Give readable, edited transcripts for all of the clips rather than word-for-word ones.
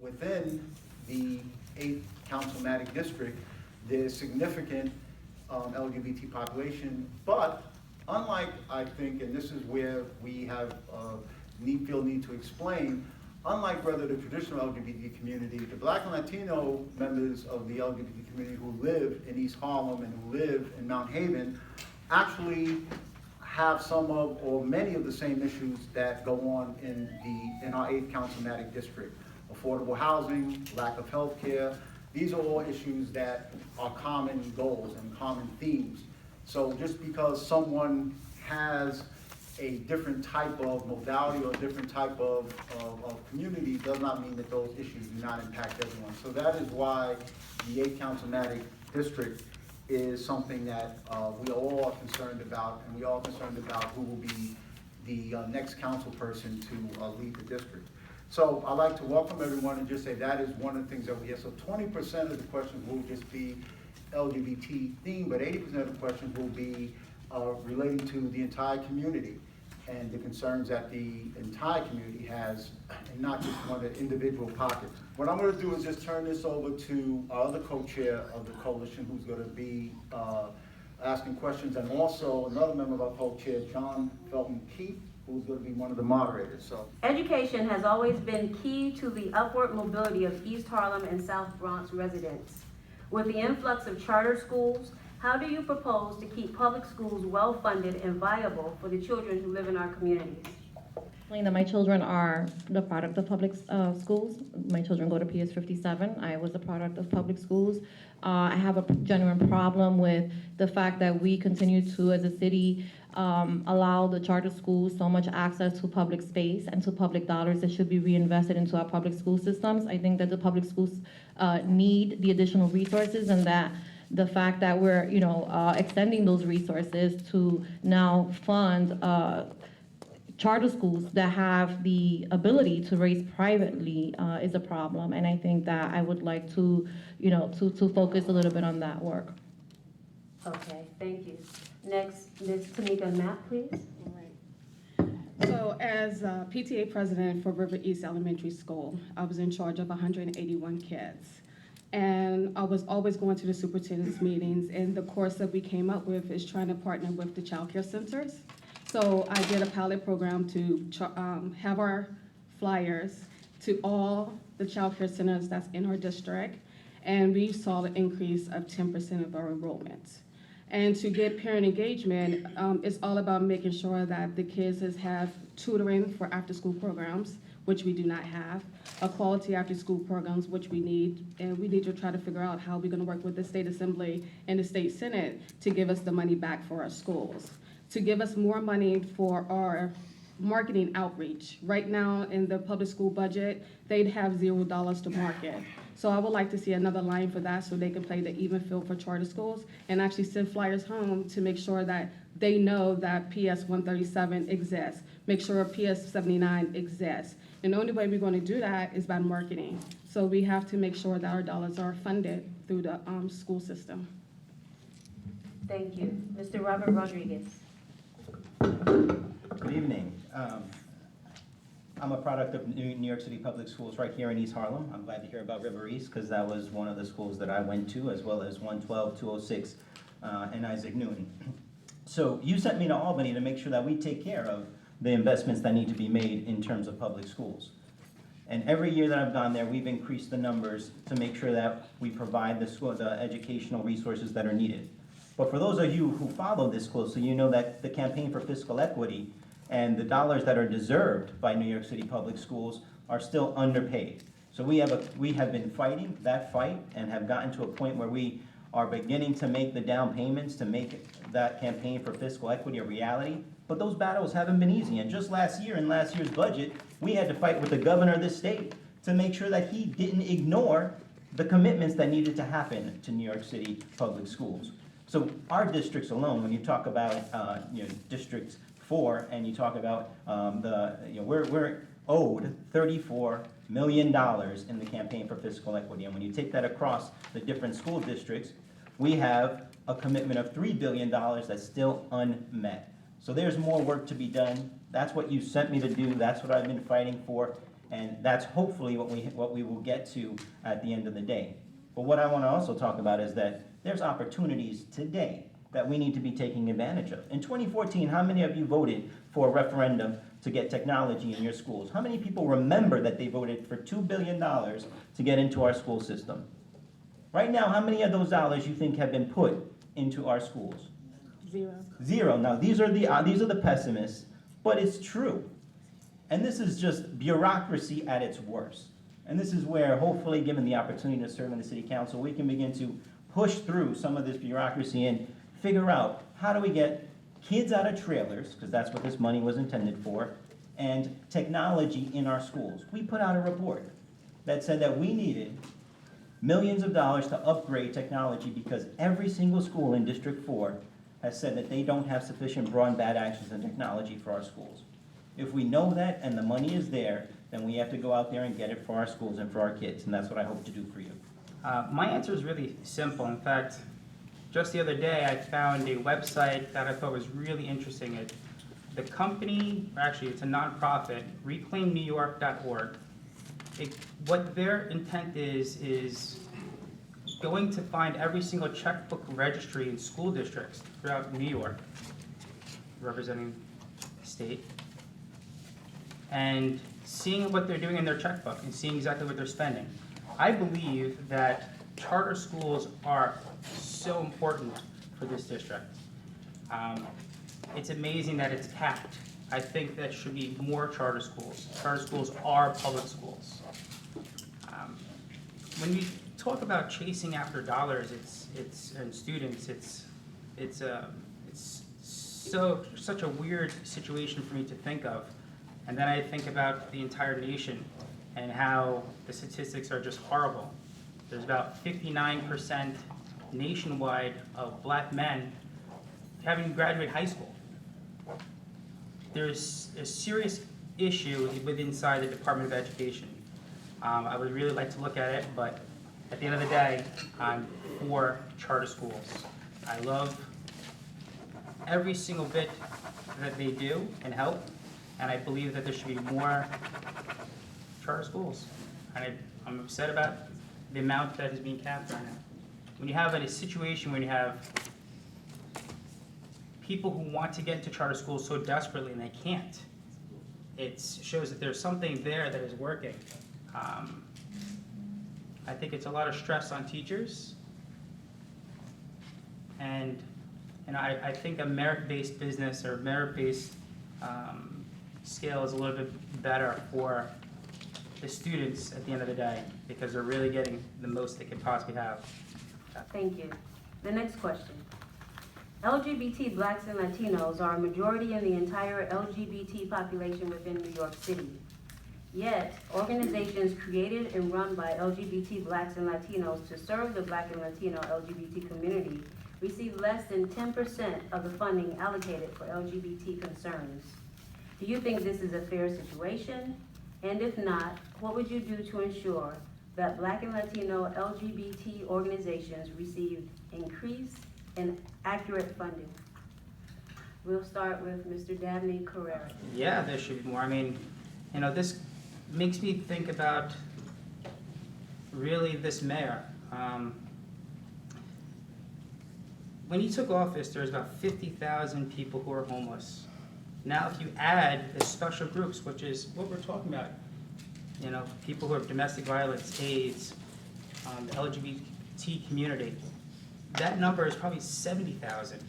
Within the 8th Councilmatic District, there's significant LGBT population, but unlike, I think, and this is where we have feel need to explain, unlike rather the traditional LGBT community, the Black and Latino members of the LGBT community who live in East Harlem and who live in Mount Haven actually have some of or many of the same issues that go on in our 8th Councilmatic District. Affordable housing, lack of health care, these are all issues that are common goals and common themes. So just because someone has a different type of modality or a different type of community does not mean that those issues do not impact everyone. So that is why the 8th Councilmatic District is something that we all are concerned about, and we are concerned about who will be the next council person to lead the district. So I'd like to welcome everyone and just say that is one of the things that we have. So 20% of the questions will just be LGBT themed, but 80% of the questions will be relating to the entire community and the concerns that the entire community has, and not just one of the individual pockets. What I'm going to do is just turn this over to our other co-chair of the coalition, who's going to be asking questions, and also another member of our co-chair, John Felton Keith, who's going to be one of the moderators. So, education has always been key to the upward mobility of East Harlem and South Bronx residents. With the influx of charter schools, how do you propose to keep public schools well-funded and viable for the children who live in our communities? That my children are the product of public schools. My children go to PS 57. I was a product of public schools. I have a genuine problem with the fact that we continue to, as a city, allow the charter schools so much access to public space and to public dollars that should be reinvested into our public school systems. I think that the public schools need the additional resources, and that the fact that we're extending those resources to now fund charter schools that have the ability to raise privately is a problem, and I think that I would like to, to focus a little bit on that work. Okay, thank you. Next, Ms. Tamika Mapp, please. All right. So as PTA president for River East Elementary School, I was in charge of 181 kids. And I was always going to the superintendent's meetings, and the course that we came up with is trying to partner with the child care centers. So I did a pilot program to have our flyers to all the child care centers that's in our district, and we saw an increase of 10% of our enrollment. And to get parent engagement, it's all about making sure that the kids have tutoring for after-school programs, which we do not have, a quality after-school programs, which we need, and we need to try to figure out how we're going to work with the State Assembly and the State Senate to give us the money back for our schools, to give us more money for our marketing outreach. Right now in the public school budget, they'd have $0 to market. So I would like to see another line for that so they can play the even field for charter schools and actually send flyers home to make sure that they know that PS 137 exists, make sure PS 79 exists. And the only way we're going to do that is by marketing. So we have to make sure that our dollars are funded through the school system. Thank you. Mr. Robert Rodriguez. Good evening. I'm a product of New York City Public Schools right here in East Harlem. I'm glad to hear about River East because that was one of the schools that I went to, as well as 112, 206, and Isaac Newton. So you sent me to Albany to make sure that we take care of the investments that need to be made in terms of public schools. And every year that I've gone there, we've increased the numbers to make sure that we provide the educational resources that are needed. But for those of you who follow this closely, you know that the campaign for fiscal equity and the dollars that are deserved by New York City Public Schools are still underpaid. So we have been fighting that fight and have gotten to a point where we are beginning to make the down payments to make that campaign for fiscal equity a reality. But those battles haven't been easy. And just last year, in last year's budget, we had to fight with the governor of this state to make sure that he didn't ignore the commitments that needed to happen to New York City Public Schools. So our districts alone, when you talk about District 4, and you talk about we're owed $34 million in the campaign for fiscal equity. And when you take that across the different school districts, we have a commitment of $3 billion that's still unmet. So there's more work to be done. That's what you sent me to do. That's what I've been fighting for. And that's hopefully what we will get to at the end of the day. But what I want to also talk about is that there's opportunities today that we need to be taking advantage of. In 2014, how many of you voted for a referendum to get technology in your schools? How many people remember that they voted for $2 billion to get into our school system? Right now, how many of those dollars you think have been put into our schools? Zero. Now, these are the pessimists, but it's true. And this is just bureaucracy at its worst. And this is where, hopefully, given the opportunity to serve in the city council, we can begin to push through some of this bureaucracy and figure out how do we get kids out of trailers, because that's what this money was intended for, and technology in our schools. We put out a report that said that we needed millions of dollars to upgrade technology because every single school in District 4 has said that they don't have sufficient broadband access and technology for our schools. If we know that and the money is there, then we have to go out there and get it for our schools and for our kids, and that's what I hope to do for you. My answer is really simple. In fact, just the other day, I found a website that I thought was really interesting. The company, actually it's a nonprofit, reclaimnewyork.org. What their intent is going to find every single checkbook registry in school districts throughout New York, representing the state, and seeing what they're doing in their checkbook and seeing exactly what they're spending. I believe that charter schools are so important for this district. It's amazing that it's capped. I think that should be more charter schools. Charter schools are public schools. When we talk about chasing after dollars, and students, it's such a weird situation for me to think of. And then I think about the entire nation and how the statistics are just horrible. There's about 59% nationwide of black men having graduated high school. There's a serious issue inside the Department of Education. I would really like to look at it, but at the end of the day, I'm for charter schools. I love every single bit that they do and help, and I believe that there should be more charter schools. And I'm upset about the amount that is being capped right now. When you have a situation where you have people who want to get into charter schools so desperately and they can't, it shows that there's something there that is working. I think it's a lot of stress on teachers, and I think a merit-based business or merit-based scale is a little bit better for the students at the end of the day, because they're really getting the most they can possibly have. Thank you. The next question. LGBT blacks and Latinos are a majority in the entire LGBT population within New York City. Yet, organizations created and run by LGBT blacks and Latinos to serve the black and Latino LGBT community receive less than 10% of the funding allocated for LGBT concerns. Do you think this is a fair situation? And if not, what would you do to ensure that black and Latino LGBT organizations receive increased and accurate funding? We'll start with Mr. Dabney Carrera. Yeah, there should be more. I mean, this makes me think about really this mayor. When he took office, there was about 50,000 people who were homeless. Now, if you add the special groups, which is what we're talking about, people who have domestic violence, AIDS, the LGBT community, that number is probably 70,000.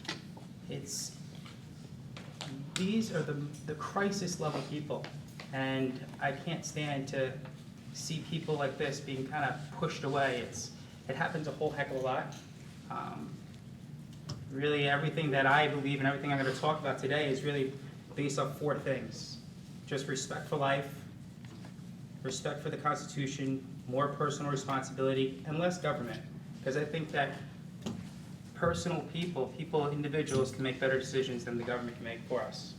These are the crisis level people, and I can't stand to see people like this being kind of pushed away. It happens a whole heck of a lot. Really, everything that I believe and everything I'm going to talk about today is really based on 4 things. Just respect for life, respect for the Constitution, more personal responsibility, and less government. Because I think that personal people, individuals can make better decisions than the government can make for us.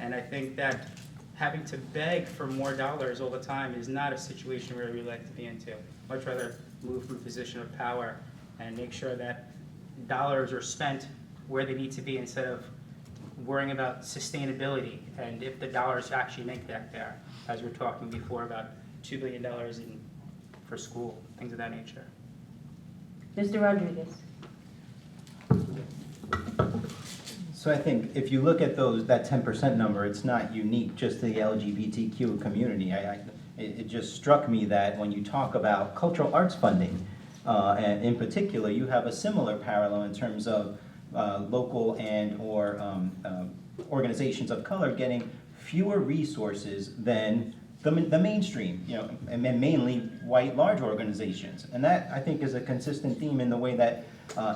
And I think that having to beg for more dollars all the time is not a situation where we like to be into. Much rather move from a position of power and make sure that dollars are spent where they need to be instead of worrying about sustainability and if the dollars actually make that there, as we were talking before about $2 billion for school, things of that nature. Mr. Rodriguez. So I think if you look at that 10% number, it's not unique just to the LGBTQ community. It just struck me that when you talk about cultural arts funding, and in particular, you have a similar parallel in terms of local and/or organizations of color getting fewer resources than the mainstream, and mainly white large organizations. And that, I think, is a consistent theme in the way that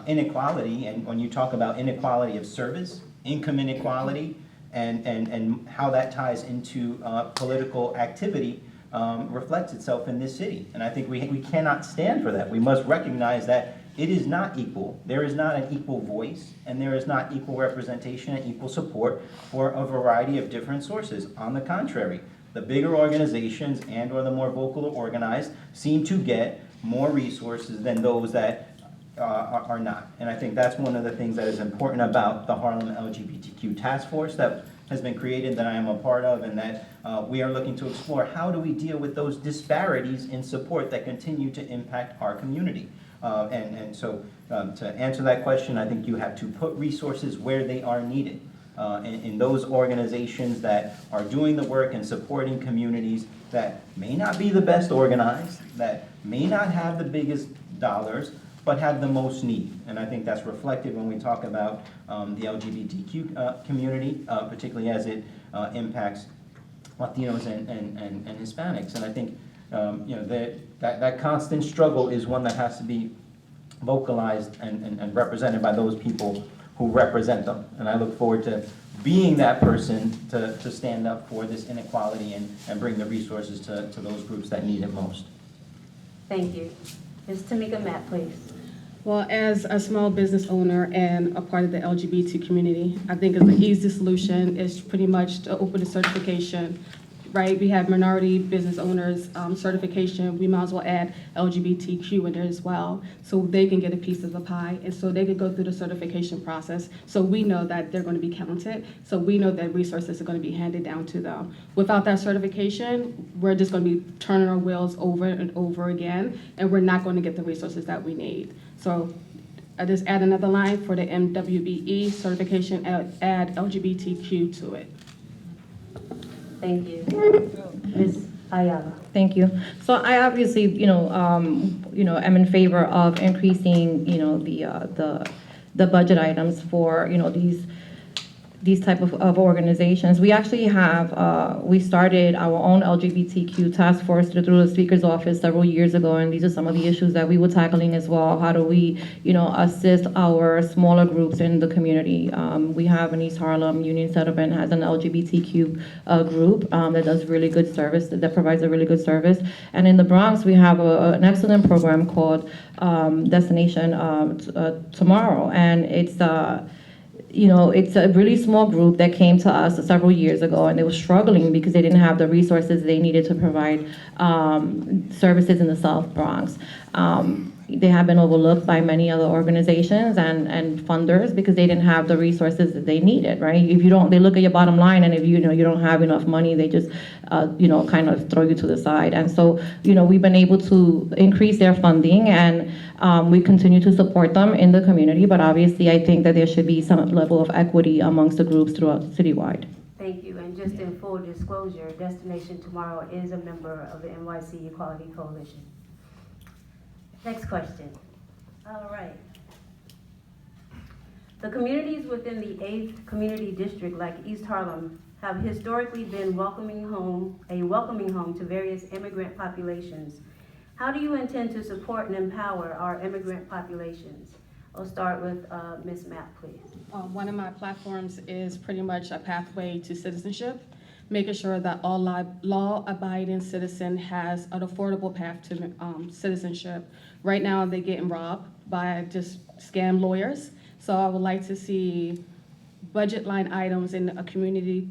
inequality, and when you talk about inequality of service, income inequality, and how that ties into political activity, reflects itself in this city. And I think we cannot stand for that. We must recognize that it is not equal. There is not an equal voice, and there is not equal representation and equal support for a variety of different sources. On the contrary, the bigger organizations and/or the more vocal or organized seem to get more resources than those that are not. And I think that's one of the things that is important about the Harlem LGBTQ Task Force that has been created, that I am a part of, and that we are looking to explore how do we deal with those disparities in support that continue to impact our community. So to answer that question, I think you have to put resources where they are needed. In those organizations that are doing the work and supporting communities that may not be the best organized, that may not have the biggest dollars, but have the most need. And I think that's reflected when we talk about the LGBTQ community, particularly as it impacts Latinos and Hispanics. And I think that constant struggle is one that has to be vocalized and represented by those people who represent them. And I look forward to being that person to stand up for this inequality and bring the resources to those groups that need it most. Thank you. Ms. Tamika Matt, please. Well, as a small business owner and a part of the LGBT community, I think the easy solution is pretty much to open a certification, right? We have minority business owners certification. We might as well add LGBTQ in there as well, so they can get a piece of the pie, and so they can go through the certification process. So we know that they're going to be counted. So we know that resources are going to be handed down to them. Without that certification, we're just going to be turning our wheels over and over again, and we're not going to get the resources that we need. So I just add another line for the MWBE certification, add LGBTQ to it. Thank you. Ms. Ayala. Thank you. So I obviously, am in favor of increasing, the budget items for, these type of organizations. We actually have, we started our own LGBTQ task force through the Speaker's office several years ago, and these are some of the issues that we were tackling as well. How do we, assist our smaller groups in the community? We have in East Harlem, Union Settlement has an LGBTQ group that does really good service, that provides a really good service. And in the Bronx, we have an excellent program called Destination Tomorrow, and it's a really small group that came to us several years ago, and they were struggling because they didn't have the resources they needed to provide services in the South Bronx. They have been overlooked by many other organizations and funders because they didn't have the resources that they needed, right? If you don't, they look at your bottom line, and if you don't have enough money, they just, kind of throw you to the side. And so, we've been able to increase their funding, and we continue to support them in the community, but obviously I think that there should be some level of equity amongst the groups throughout citywide. Thank you. And just in full disclosure, Destination Tomorrow is a member of the NYC Equality Coalition. Next question. All right. The communities within the 8th Community District, like East Harlem, have historically been a welcoming home to various immigrant populations. How do you intend to support and empower our immigrant populations? I'll start with Ms. Mapp, please. One of my platforms is pretty much a pathway to citizenship, making sure that all law-abiding citizen has an affordable path to citizenship. Right now, they're getting robbed by just scam lawyers. So I would like to see budget line items in a community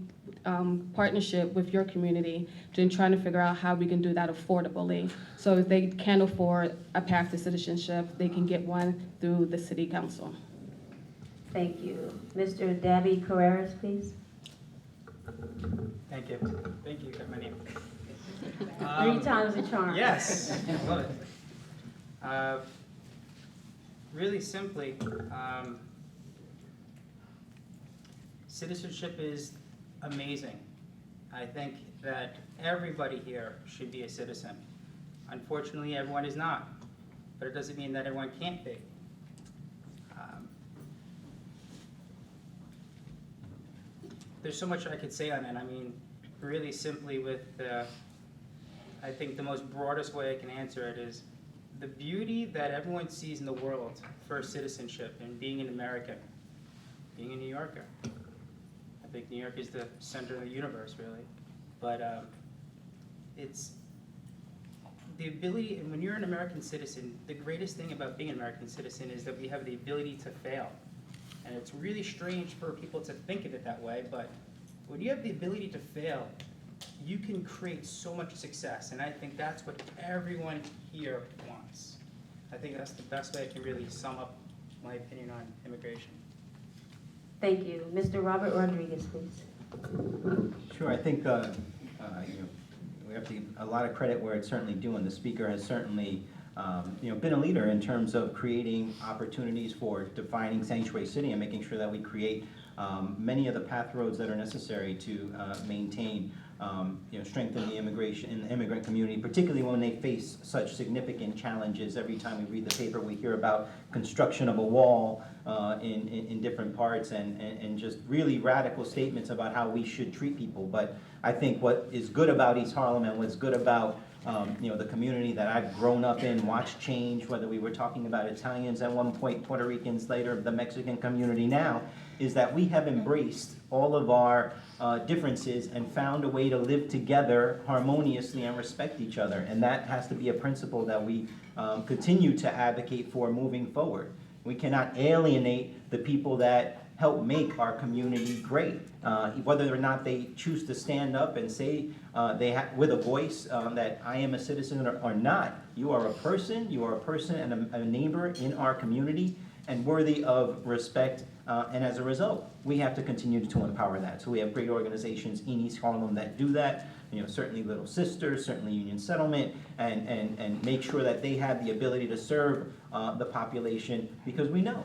partnership with your community to trying to figure out how we can do that affordably. So if they can't afford a path to citizenship, they can get one through the city council. Thank you. Mr. Dabby Carreras, please. Thank you. Thank you. Got my name. Three times the charm. Yes, I love it. Really simply, citizenship is amazing. I think that everybody here should be a citizen. Unfortunately, everyone is not, but it doesn't mean that everyone can't be. There's so much I could say on it. I mean, really simply with, I think the most broadest way I can answer it is the beauty that everyone sees in the world for citizenship and being an American, being a New Yorker. I think New York is the center of the universe, really. But it's the ability, and when you're an American citizen, the greatest thing about being an American citizen is that we have the ability to fail. And it's really strange for people to think of it that way, but when you have the ability to fail, you can create so much success, and I think that's what everyone here wants. I think that's the best way I can really sum up my opinion on immigration. Thank you. Mr. Robert Rodriguez, please. Sure, I think we have to give a lot of credit where it's certainly due, and the speaker has certainly been a leader in terms of creating opportunities for defining sanctuary city and making sure that we create many of the path roads that are necessary to maintain, strengthen the immigration in the immigrant community, particularly when they face such significant challenges. Every time we read the paper, we hear about construction of a wall in different parts and just really radical statements about how we should treat people. But I think what is good about East Harlem and what's good about the community that I've grown up in, watched change, whether we were talking about Italians at one point, Puerto Ricans later, the Mexican community now, is that we have embraced all of our differences and found a way to live together harmoniously and respect each other. And that has to be a principle that we continue to advocate for moving forward. We cannot alienate the people that help make our community great. Whether or not they choose to stand up and say with a voice that I am a citizen or not, you are a person and a neighbor in our community and worthy of respect. And as a result, we have to continue to empower that. So we have great organizations in East Harlem that do that. Certainly Little Sisters, certainly Union Settlement, and make sure that they have the ability to serve the population, because we know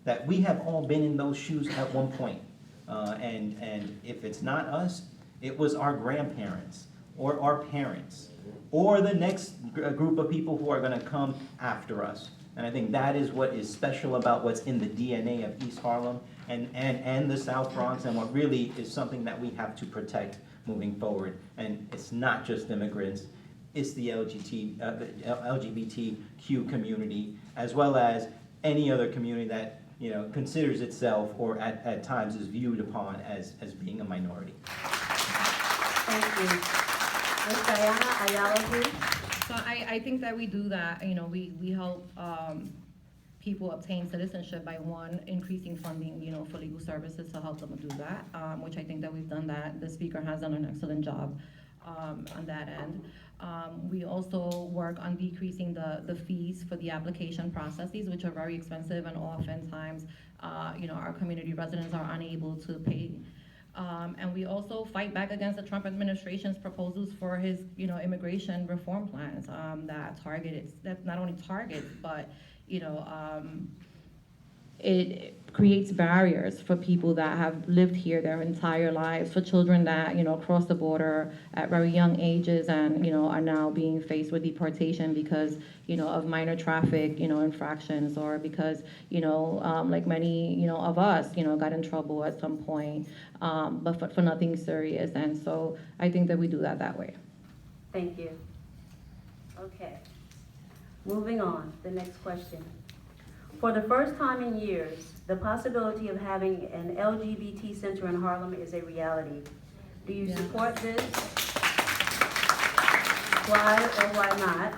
that we have all been in those shoes at one point. And if it's not us, it was our grandparents or our parents or the next group of people who are going to come after us. And I think that is what is special about what's in the DNA of East Harlem and the South Bronx, and what really is something that we have to protect moving forward. And it's not just immigrants, it's the LGBTQ community, as well as any other community that considers itself or at times is viewed upon as being a minority. Thank you. Ms. Diana Ayala, please. So I think that we do that, we help people obtain citizenship by, one, increasing funding, for legal services to help them do that, which I think that we've done that. The speaker has done an excellent job on that end. We also work on decreasing the fees for the application processes, which are very expensive, and oftentimes, our community residents are unable to pay. And we also fight back against the Trump administration's proposals for his, immigration reform plans that not only targets, but, it creates barriers for people that have lived here their entire lives, for children that, cross the border at very young ages and, are now being faced with deportation because, of minor traffic, infractions, or because, like many, of us, got in trouble at some point, but for nothing serious. And so I think that we do that way. Thank you. Okay. Moving on, the next question. For the first time in years, the possibility of having an LGBT center in Harlem is a reality. Do you support this? Why or why not?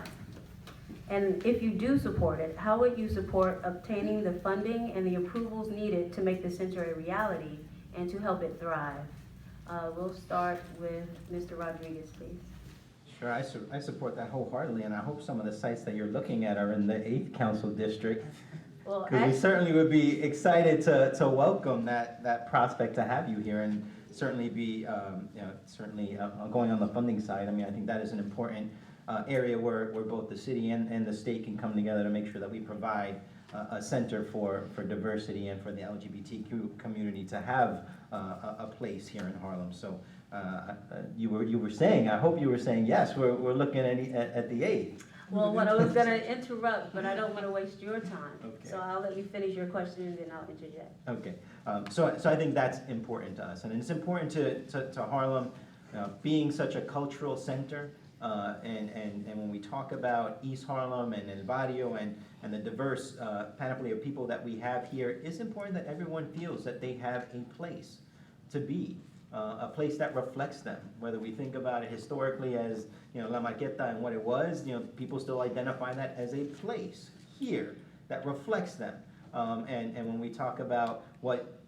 And if you do support it, how would you support obtaining the funding and the approvals needed to make the center a reality and to help it thrive? We'll start with Mr. Rodriguez, please. Sure, I support that wholeheartedly, and I hope some of the sites that you're looking at are in the 8th Council District. Well, Because we certainly would be excited to welcome that prospect to have you here, and certainly be, certainly going on the funding side. I mean, I think that is an important area where both the city and the state can come together to make sure that we provide a center for diversity and for the LGBTQ community to have a place here in Harlem. So you were saying, I hope you were saying, yes, we're looking at the aid. Well, what I was gonna interrupt, but I don't wanna waste your time. Okay. So I'll let you finish your question and then I'll interject. Okay, so I think that's important to us, and it's important to Harlem, being such a cultural center, and when we talk about East Harlem and El Barrio and the diverse panoply of people that we have here, it's important that everyone feels that they have a place to be, a place that reflects them. Whether we think about it historically as, La Maqueta and what it was, people still identify that as a place here that reflects them. And when we talk about what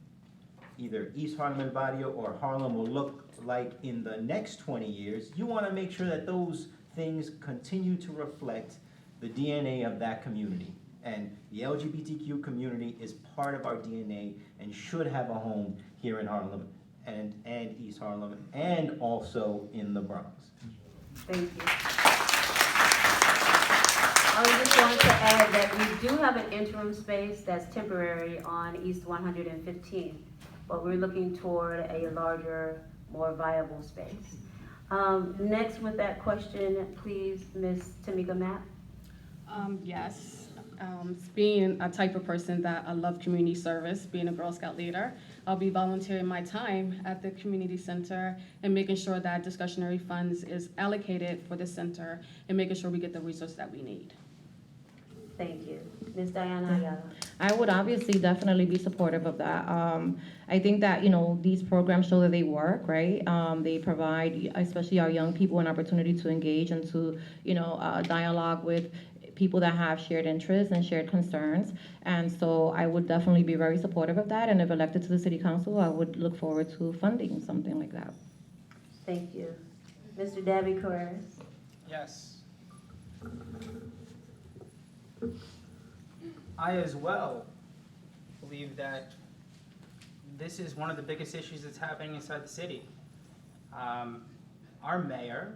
either East Harlem El Barrio or Harlem will look like in the next 20 years, you want to make sure that those things continue to reflect the DNA of that community. And the LGBTQ community is part of our DNA and should have a home here in Harlem and East Harlem, and also in the Bronx. Thank you. I was just going to add that we do have an interim space that's temporary on East 115th, but we're looking toward a larger, more viable space. Next with that question, please, Ms. Tamika Mapp. Yes. Being a type of person that I love community service, being a Girl Scout leader, I'll be volunteering my time at the community center and making sure that discretionary funds is allocated for the center and making sure we get the resources that we need. Thank you. Ms. Diana Ayala. I would obviously definitely be supportive of that. I think that, these programs show that they work, right? They provide, especially our young people, an opportunity to engage and to, dialogue with people that have shared interests and shared concerns. And so I would definitely be very supportive of that. And if elected to the city council, I would look forward to funding something like that. Thank you. Mr. Dabby Carreras. Yes. I as well believe that this is one of the biggest issues that's happening inside the city. Our mayor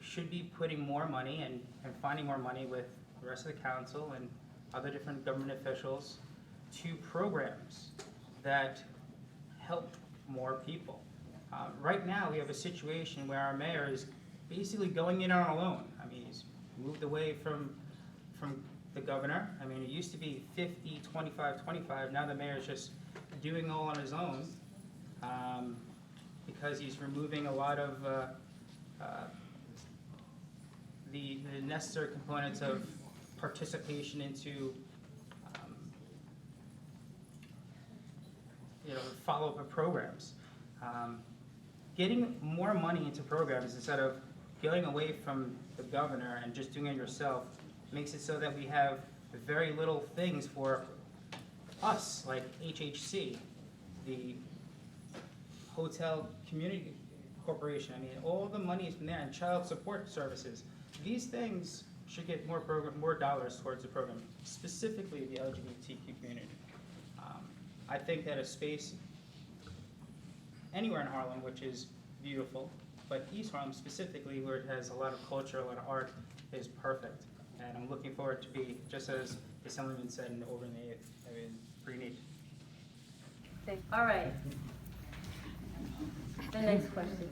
should be putting more money and finding more money with the rest of the council and other different government officials to programs that help more people. Right now, we have a situation where our mayor is basically going in on a loan. I mean, he's moved away from the governor. I mean, it used to be 50, 25, 25. Now the mayor's just doing all on his own because he's removing a lot of the necessary components of participation into follow-up of programs. Getting more money into programs instead of going away from the governor and just doing it yourself makes it so that we have very little things for us, like HHC, the Hotel Community Corporation. I mean, all the money is from there, and child support services. These things should get more dollars towards the program, specifically the LGBTQ community. I think that a space anywhere in Harlem, which is beautiful, but East Harlem specifically, where it has a lot of culture, a lot of art, is perfect. And I'm looking forward to be, just as the Assemblyman said, over in the 8th. I mean, pretty neat. All right. The next question.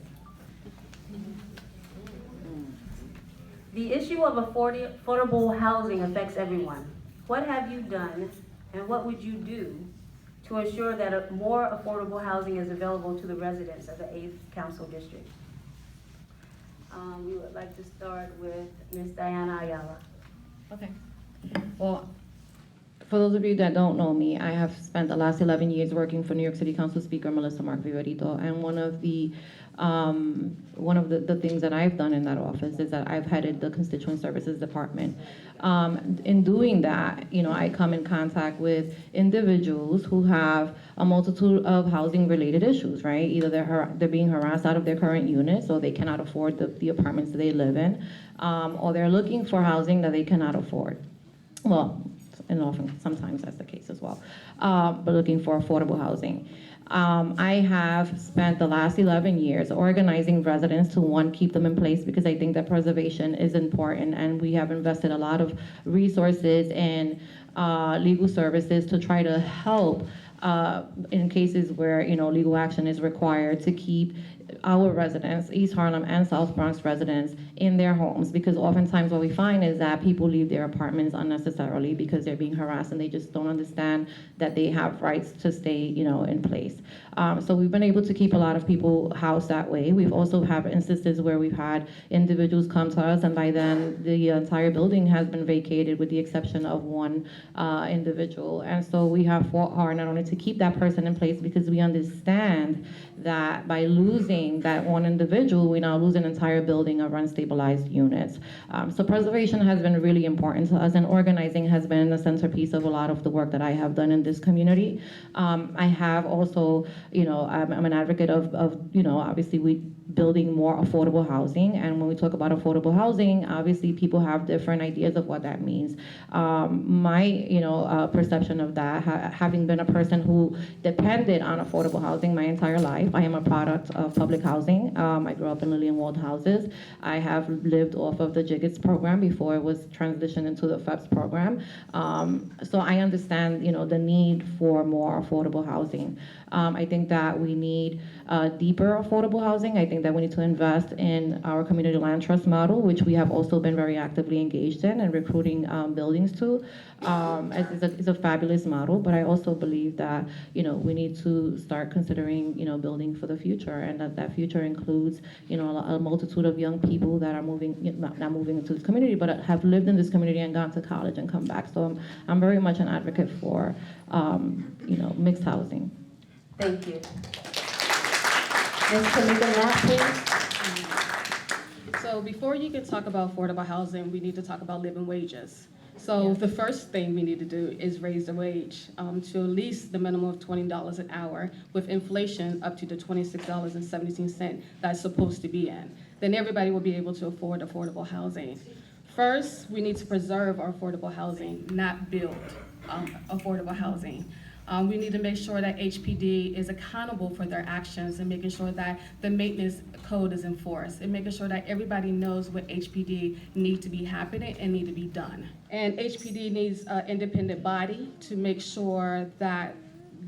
The issue of affordable housing affects everyone. What have you done and what would you do to ensure that more affordable housing is available to the residents of the 8th Council District? We would like to start with Ms. Diana Ayala. Okay. Well, for those of you that don't know me, I have spent the last 11 years working for New York City Council Speaker Melissa Mark Viverito, and one of the things that I've done in that office is that I've headed the Constituent Services Department. In doing that, I come in contact with individuals who have a multitude of housing-related issues, right? Either they're being harassed out of their current units, or they cannot afford the apartments that they live in, or they're looking for housing that they cannot afford. Well, and often, sometimes that's the case as well, but looking for affordable housing. I have spent the last 11 years organizing residents to, one, keep them in place, because I think that preservation is important, and we have invested a lot of resources in legal services to try to help in cases where, you know, legal action is required, to keep our residents, East Harlem and South Bronx residents, in their homes, because oftentimes what we find is that people leave their apartments unnecessarily because they're being harassed and they just don't understand that they have rights to stay, you know, in place. So we've been able to keep a lot of people housed that way. We've also had instances where we've had individuals come to us, and by then the entire building has been vacated with the exception of one individual. And so we have fought hard not only to keep that person in place, because we understand that by losing that one individual, we now lose an entire building of unstabilized units. So preservation has been really important to us, and organizing has been the centerpiece of a lot of the work that I have done in this community. I have also, you know, I'm an advocate of you know, obviously building more affordable housing. And when we talk about affordable housing, obviously people have different ideas of what that means. My, you know, perception of that, having been a person who depended on affordable housing my entire life, I am a product of public housing. I grew up in Lillian-walled houses. I have lived off of the Jiggets program before it was transitioned into the FEPS program. So I understand, you know, the need for more affordable housing. I think that we need deeper affordable housing. I think that we need to invest in our community land trust model, which we have also been very actively engaged in and recruiting buildings to. It's a fabulous model, but I also believe that, you know, we need to start considering, you know, building for the future, and that future includes, you know, a multitude of young people that are moving, not moving into this community, but have lived in this community and gone to college and come back. So I'm very much an advocate for, you know, mixed housing. Thank you. Ms. Tamika Knapp, please. So before you can talk about affordable housing, we need to talk about living wages. So the first thing we need to do is raise the wage to at least the minimum of $20 an hour, with inflation up to the $26.17 that's supposed to be in. Then everybody will be able to afford affordable housing. First, we need to preserve our affordable housing, not build affordable housing. We need to make sure that HPD is accountable for their actions, and making sure that the maintenance code is enforced, and making sure that everybody knows what HPD need to be happening and need to be done. And HPD needs an independent body to make sure that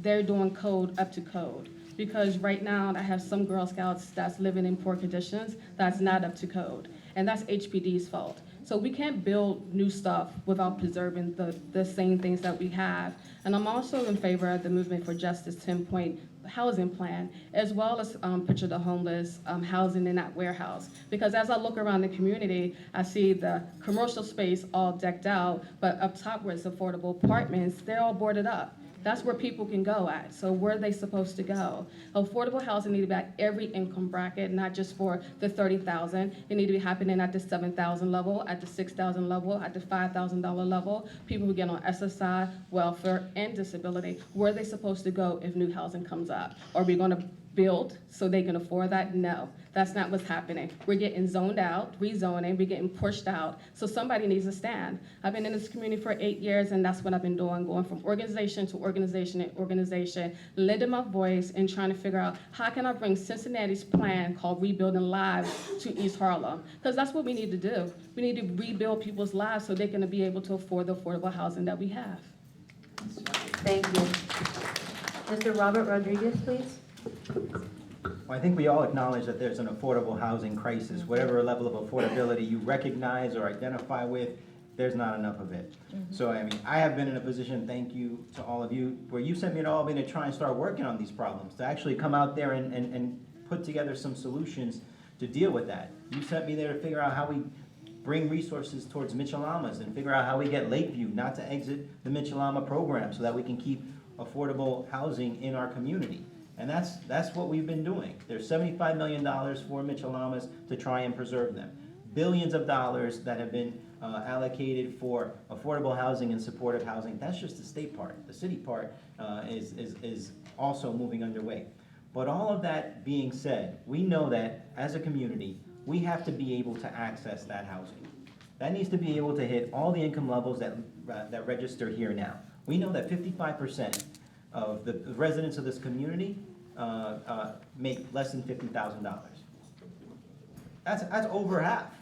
they're doing code up to code. Because right now I have some Girl Scouts that's living in poor conditions that's not up to code, and that's HPD's fault. So we can't build new stuff without preserving the same things that we have. And I'm also in favor of the Movement for Justice 10-point housing plan, as well as Picture the Homeless housing in that warehouse. Because as I look around the community, I see the commercial space all decked out, but up top where it's affordable apartments, they're all boarded up. That's where people can go at. So where are they supposed to go? Affordable housing need to be at every income bracket, not just for the $30,000. It need to be happening at the $7,000 level, at the $6,000 level, at the $5,000 level. People who get on SSI, welfare, and disability, where are they supposed to go if new housing comes up? Are we gonna build so they can afford that? No, that's not what's happening. We're getting zoned out, rezoning, we're getting pushed out, so somebody needs to stand. I've been in this community for 8 years, and that's what I've been doing, going from organization to organization and organization, lending my voice and trying to figure out how can I bring Cincinnati's plan called Rebuilding Lives to East Harlem, because that's what we need to do. We need to rebuild people's lives so they can be able to afford the affordable housing that we have. Thank you. Mr. Robert Rodriguez, please. Well, I think we all acknowledge that there's an affordable housing crisis. Whatever level of affordability you recognize or identify with, there's not enough of it. So, I mean, I have been in a position, thank you to all of you, where you sent me to Albany to try and start working on these problems, to actually come out there and put together some solutions to deal with that. You sent me there to figure out how we bring resources towards Mitchell-Lamas and figure out how we get Lakeview not to exit the Mitchell-Lama program so that we can keep affordable housing in our community. And that's what we've been doing. There's $75 million for Mitchell-Lamas to try and preserve them. Billions of dollars that have been allocated for affordable housing and supportive housing. That's just the state part. The city part is also moving underway. But all of that being said, we know that as a community, we have to be able to access that housing. That needs to be able to hit all the income levels that register here now. We know that 55% of the residents of this community make less than $50,000. That's over half.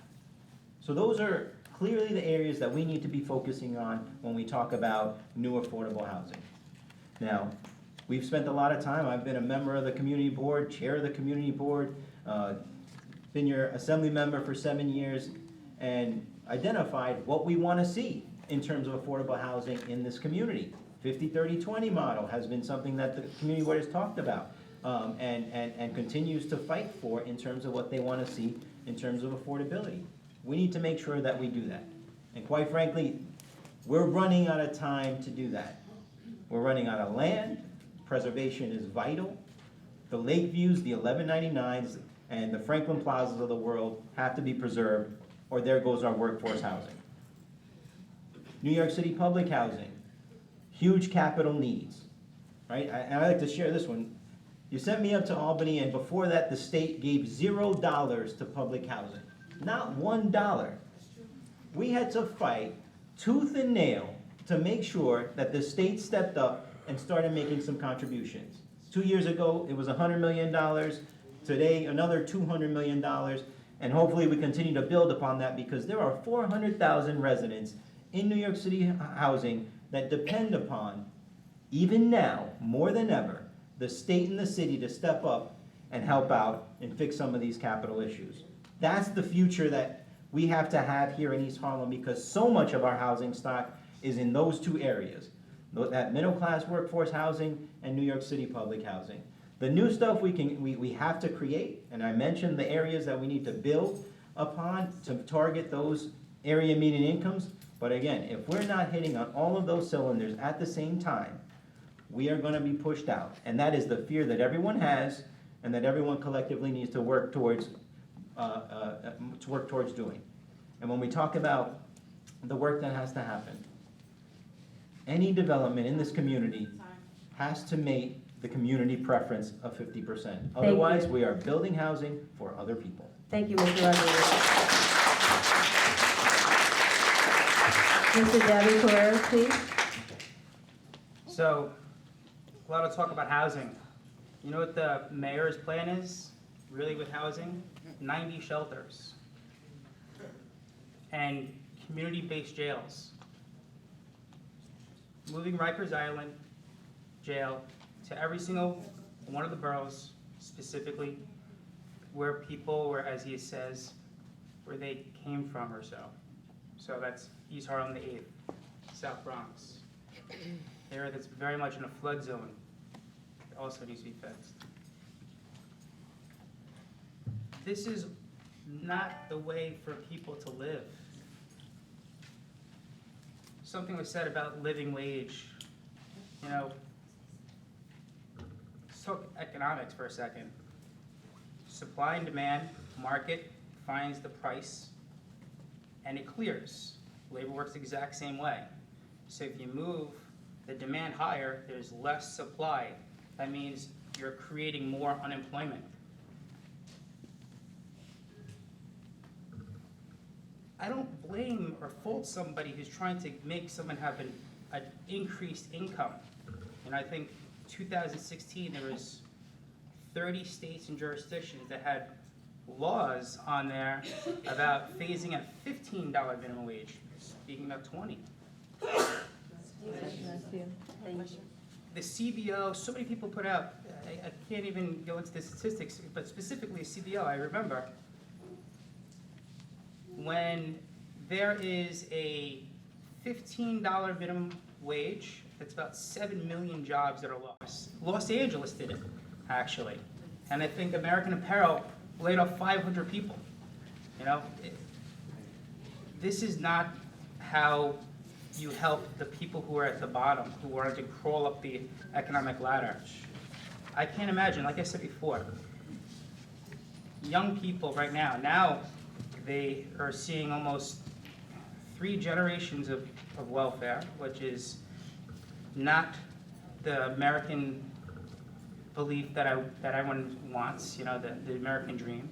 So those are clearly the areas that we need to be focusing on when we talk about new affordable housing. Now, we've spent a lot of time, I've been a member of the community board, chair of the community board, been your assembly member for 7 years, and identified what we want to see in terms of affordable housing in this community. 50-30-20 model has been something that the community board has talked about and continues to fight for in terms of what they want to see in terms of affordability. We need to make sure that we do that. And quite frankly, we're running out of time to do that. We're running out of land. Preservation is vital. The Lakeviews, the 1199s, and the Franklin Plazas of the world have to be preserved, or there goes our workforce housing. New York City public housing, huge capital needs, right? And I like to share this one. You sent me up to Albany, and before that, the state gave $0 to public housing. Not $1. We had to fight tooth and nail to make sure that the state stepped up and started making some contributions. 2 years ago, it was $100 million. Today, another $200 million. And hopefully we continue to build upon that, because there are 400,000 residents in New York City housing that depend upon, even now, more than ever, the state and the city to step up and help out and fix some of these capital issues. That's the future that we have to have here in East Harlem, because so much of our housing stock is in those two areas, that middle-class workforce housing and New York City public housing. The new stuff we have to create, and I mentioned the areas that we need to build upon to target those area median incomes. But again, if we're not hitting on all of those cylinders at the same time, we are going to be pushed out. And that is the fear that everyone has, and that everyone collectively needs to work towards doing. And when we talk about the work that has to happen, any development in this community has to make the community preference of 50%. Otherwise, we are building housing for other people. Thank you, Mr. Rodriguez. Mr. Debbie Carreras, please. So, a lot of talk about housing. You know what the mayor's plan is, really, with housing? 90 shelters. And community-based jails. Moving Rikers Island jail to every single one of the boroughs, specifically where people were, as he says, where they came from or so. So that's East Harlem, the 8th, South Bronx. Area that's very much in a flood zone. It also needs to be fixed. This is not the way for people to live. Something was said about living wage. You know, let's talk economics for a second. Supply and demand, market finds the price, and it clears. Labor works the exact same way. So if you move the demand higher, there's less supply. That means you're creating more unemployment. I don't blame or fault somebody who's trying to make someone have an increased income. And I think 2016 there was 30 states and jurisdictions that had laws on there about phasing a $15 minimum wage, speaking of 20. The CBO, so many people put out, I can't even go into the statistics, but specifically a CBO, I remember, when there is a $15 minimum wage, that's about 7 million jobs that are lost. Los Angeles did it, actually. And I think American Apparel laid off 500 people. You know, this is not how you help the people who are at the bottom, who wanted to crawl up the economic ladder. I can't imagine, like I said before, young people right now they are seeing almost 3 generations of welfare, which is not the American belief that everyone wants, you know, the American dream.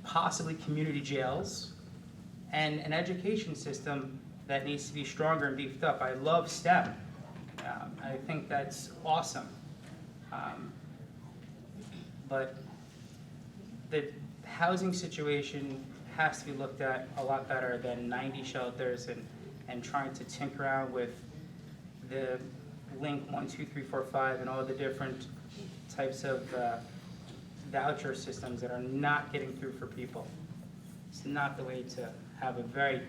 Possibly community jails, and an education system that needs to be stronger and beefed up. I love STEM. I think that's awesome. But the housing situation has to be looked at a lot better than 90 shelters and trying to tinker around with the link 1, 2, 3, 4, 5 and all the different types of voucher systems that are not getting through for people. It's not the way to have a very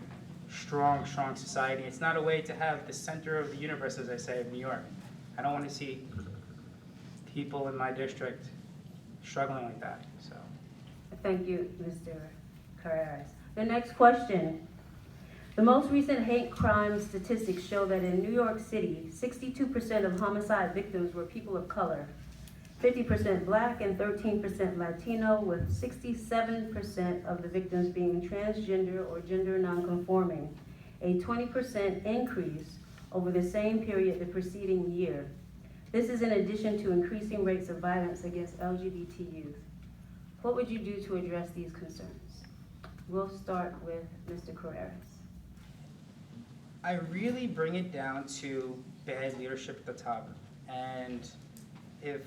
strong society. It's not a way to have the center of the universe, as I say, of New York. I don't want to see people in my district struggling like that, so. Thank you, Mr. Carreras. The next question. The most recent hate crime statistics show that in New York City, 62% of homicide victims were people of color, 50% Black and 13% Latino, with 67% of the victims being transgender or gender nonconforming, a 20% increase over the same period the preceding year. This is in addition to increasing rates of violence against LGBT youth. What would you do to address these concerns? We'll start with Mr. Carreras. I really bring it down to bad leadership at the top. And if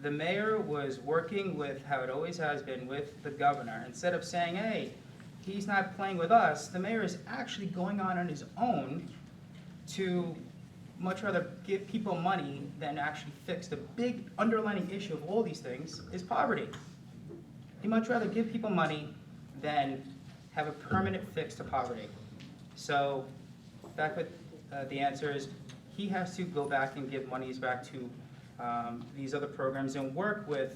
the mayor was working with, how it always has been, with the governor, instead of saying, hey, he's not playing with us, the mayor is actually going on his own to much rather give people money than actually fix the big underlying issue of all these things is poverty. He'd much rather give people money than have a permanent fix to poverty. So back with the answer is he has to go back and give monies back to these other programs and work with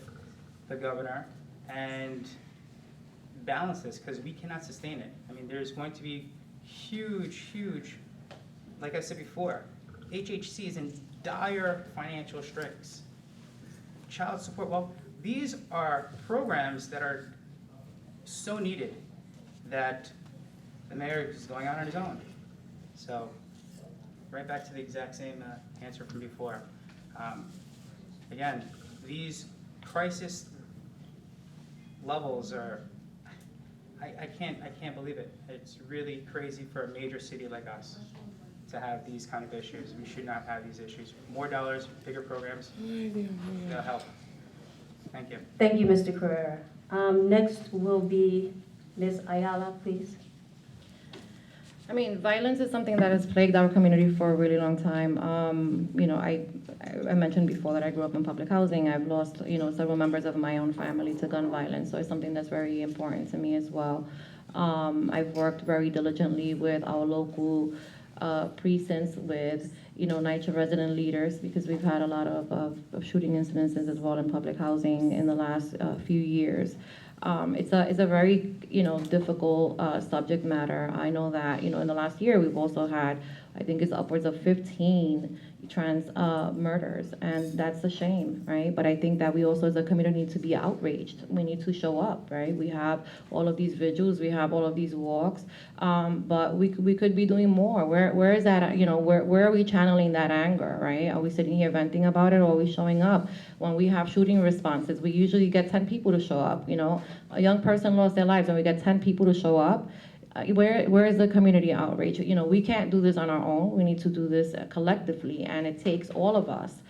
the governor and balance this, because we cannot sustain it. I mean, there's going to be huge, like I said before, HHC is in dire financial straits. Child support, well, these are programs that are so needed that the mayor is going on his own. So, right back to the exact same answer from before. Again, these crisis levels are, I can't believe it. It's really crazy for a major city like us to have these kind of issues. We should not have these issues. More dollars, bigger programs, they'll help. Thank you. Thank you, Mr. Carrera. Next will be Ms. Ayala, please. I mean, violence is something that has plagued our community for a really long time. You know, I mentioned before that I grew up in public housing. I've lost, you know, several members of my own family to gun violence, so it's something that's very important to me as well. I've worked very diligently with our local precincts, with, you know, NYCHA resident leaders, because we've had a lot of shooting incidences as well in public housing in the last few years. It's a very, you know, difficult subject matter. I know that, you know, in the last year we've also had, I think it's upwards of 15 trans murders, and that's a shame, right? But I think that we also as a community need to be outraged. We need to show up, right? We have all of these vigils, we have all of these walks, but we could be doing more. Where is that, you know, where are we channeling that anger, right? Are we sitting here venting about it, or are we showing up? When we have shooting responses, we usually get 10 people to show up, you know? A young person lost their lives and we get 10 people to show up. Where is the community outrage? You know, we can't do this on our own. We need to do this collectively, and it takes all of us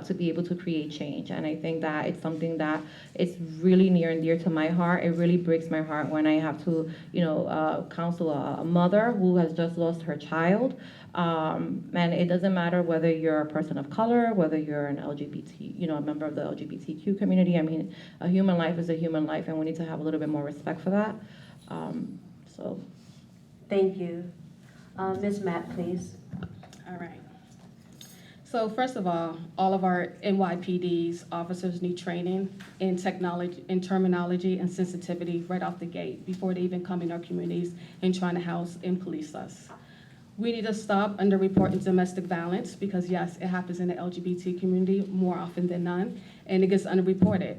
to be able to create change. And I think that it's something that is really near and dear to my heart. It really breaks my heart when I have to, you know, counsel a mother who has just lost her child. And it doesn't matter whether you're a person of color, whether you're an LGBT, you know, a member of the LGBTQ community. I mean, a human life is a human life, and we need to have a little bit more respect for that. So, Thank you. Ms. Matt, please. All right. So first of all of our NYPD's officers need training in technology, in terminology and sensitivity right off the gate before they even come in our communities and trying to house and police us. We need to stop underreporting domestic violence, because yes, it happens in the LGBT community more often than none, and it gets underreported.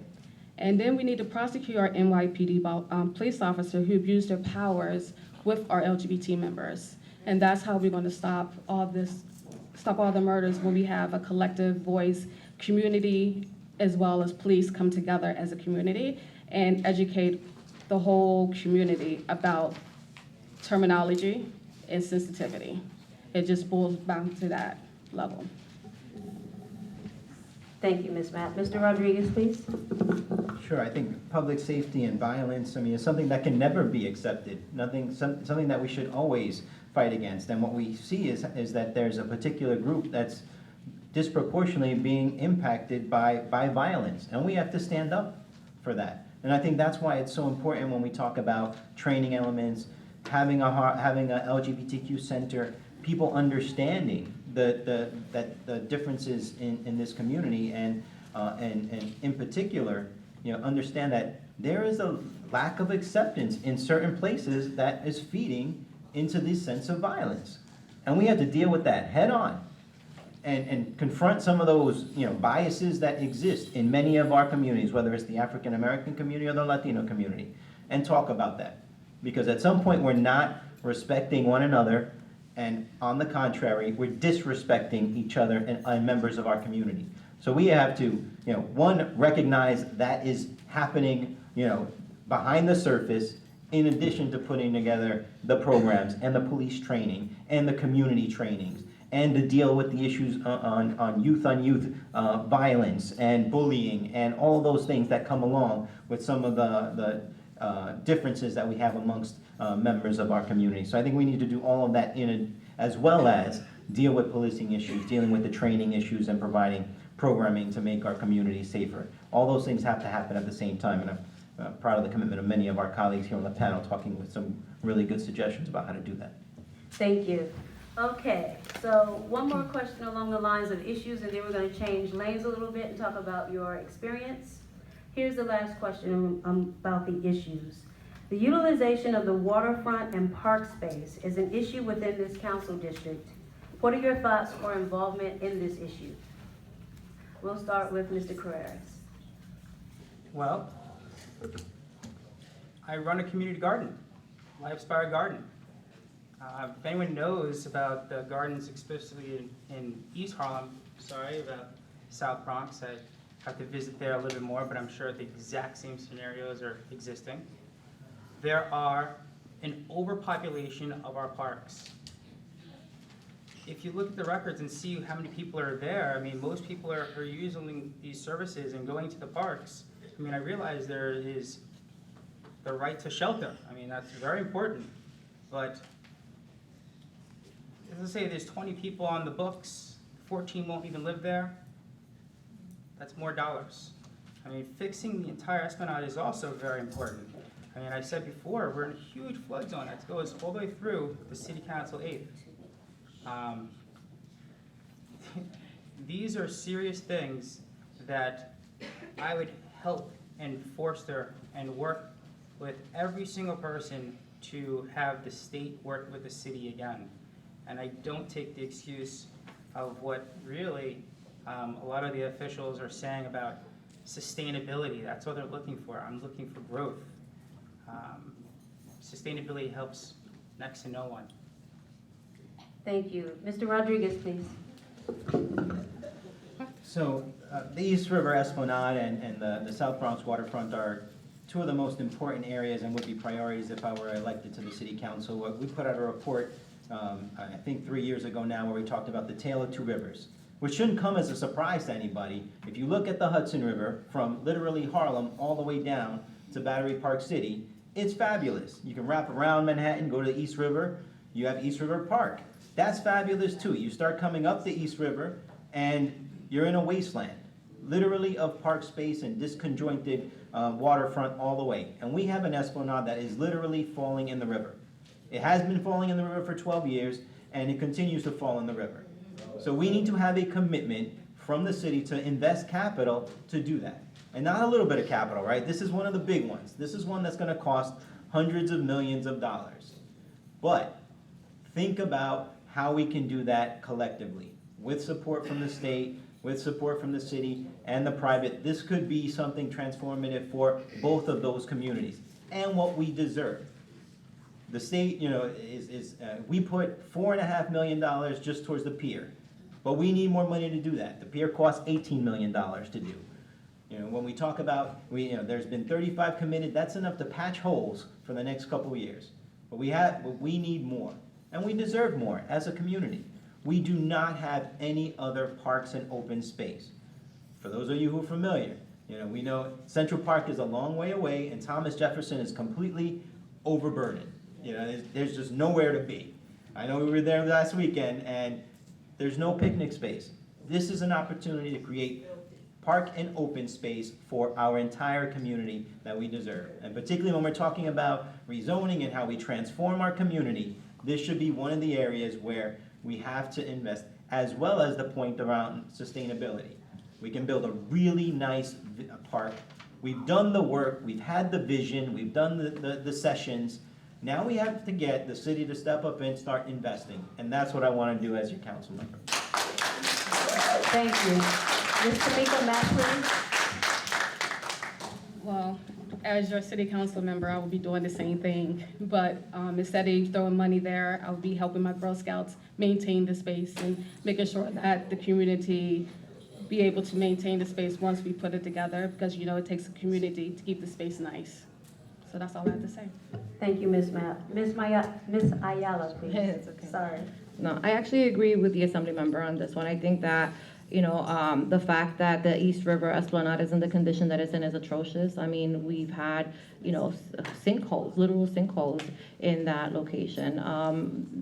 And then we need to prosecute our NYPD police officers who abuse their powers with our LGBT members. And that's how we're going to stop all the murders, when we have a collective voice, community as well as police come together as a community and educate the whole community about terminology and sensitivity. It just boils down to that level. Thank you, Ms. Mapp. Mr. Rodriguez, please. Sure, I think public safety and violence, I mean, is something that can never be accepted, something that we should always fight against. And what we see is that there's a particular group that's disproportionately being impacted by violence, and we have to stand up for that. And I think that's why it's so important when we talk about training elements, having a LGBTQ center, people understanding the differences in this community, and in particular, understand that there is a lack of acceptance in certain places that is feeding into this sense of violence. And we have to deal with that head on and confront some of those biases that exist in many of our communities, whether it's the African American community or the Latino community, and talk about that. Because at some point we're not respecting one another, and on the contrary, we're disrespecting each other and members of our community. So we have to, one, recognize that is happening, behind the surface, in addition to putting together the programs and the police training and the community trainings, and to deal with the issues on youth violence and bullying and all of those things that come along with some of the differences that we have amongst members of our community. So I think we need to do all of that as well as deal with policing issues, dealing with the training issues, and providing programming to make our community safer. All those things have to happen at the same time, and I'm proud of the commitment of many of our colleagues here on the panel, talking with some really good suggestions about how to do that. Thank you. Okay, so one more question along the lines of issues, and then we're going to change lanes a little bit and talk about your experience. Here's the last question about the issues. The utilization of the waterfront and park space is an issue within this council district. What are your thoughts or involvement in this issue? We'll start with Mr. Carreras. Well, I run a community garden, Lifespire Garden. If anyone knows about the gardens, especially in East Harlem, sorry about South Bronx, I have to visit there a little bit more, but I'm sure the exact same scenarios are existing. There are an overpopulation of our parks. If you look at the records and see how many people are there, I mean, most people are using these services and going to the parks. I mean, I realize there is the right to shelter. I mean, that's very important. But let's say there's 20 people on the books, 14 won't even live there. That's more dollars. I mean, fixing the entire Esplanade is also very important. I mean, I said before, we're in a huge flood zone that goes all the way through the City Council 8th. These are serious things that I would help and foster and work with every single person to have the state work with the city again. And I don't take the excuse of what really a lot of the officials are saying about sustainability. That's what they're looking for. I'm looking for growth. Sustainability helps next to no one. Thank you. Mr. Rodriguez, please. So the East River Esplanade and the South Bronx waterfront are two of the most important areas and would be priorities if I were elected to the city council. We put out a report, I think 3 years ago now, where we talked about the tale of two rivers, which shouldn't come as a surprise to anybody. If you look at the Hudson River from literally Harlem all the way down to Battery Park City, it's fabulous. You can wrap around Manhattan, go to the East River, you have East River Park. That's fabulous too. You start coming up the East River and you're in a wasteland, literally of park space and disconjointed waterfront all the way. And we have an esplanade that is literally falling in the river. It has been falling in the river for 12 years and it continues to fall in the river. So we need to have a commitment from the city to invest capital to do that. And not a little bit of capital, right? This is one of the big ones. This is one that's gonna cost hundreds of millions of dollars. But think about how we can do that collectively, with support from the state, with support from the city and the private. This could be something transformative for both of those communities and what we deserve. The state, we put $4.5 million just towards the pier, but we need more money to do that. The pier costs $18 million to do. When we talk about, there's been 35 committed, that's enough to patch holes for the next couple of years. but we need more, and we deserve more as a community. We do not have any other parks and open space. For those of you who are familiar, we know Central Park is a long way away, and Thomas Jefferson is completely overburdened. There's just nowhere to be. I know we were there last weekend, and there's no picnic space. This is an opportunity to create park and open space for our entire community that we deserve. And particularly when we're talking about rezoning and how we transform our community, this should be one of the areas where we have to invest, as well as the point around sustainability. We can build a really nice park. We've done the work, we've had the vision, we've done the sessions. Now we have to get the city to step up and start investing. And that's what I want to do as your council member. Thank you. Ms. Tamika Mack, please. Well, as your city council member, I will be doing the same thing, but instead of throwing money there, I'll be helping my Girl Scouts maintain the space and making sure that the community be able to maintain the space once we put it together, because it takes a community to keep the space nice. So that's all I have to say. Thank you, Ms. Mapp. Ms. Ayala, please. It's okay. Sorry. No, I actually agree with the assembly member on this one. I think that, the fact that the East River Esplanade is in the condition that it's in is atrocious. I mean, we've had, sinkholes, literal sinkholes in that location.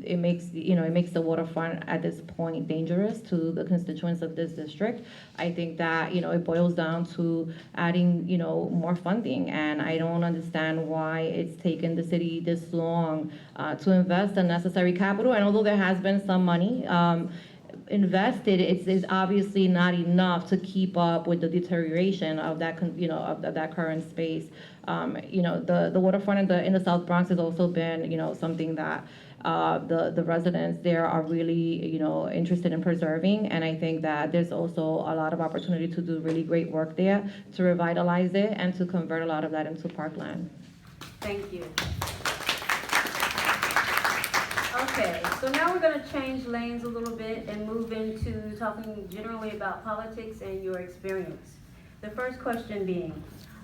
It makes the waterfront at this point dangerous to the constituents of this district. I think that, it boils down to adding, more funding. And I don't understand why it's taken the city this long to invest the necessary capital. And although there has been some money invested, it's obviously not enough to keep up with the deterioration of that of that current space. The waterfront in the South Bronx has also been something that the residents there are really interested in preserving, and I think that there's also a lot of opportunity to do really great work there to revitalize it and to convert a lot of that into parkland. Thank you. Okay, so now we're going to change lanes a little bit and move into talking generally about politics and your experience. The first question being,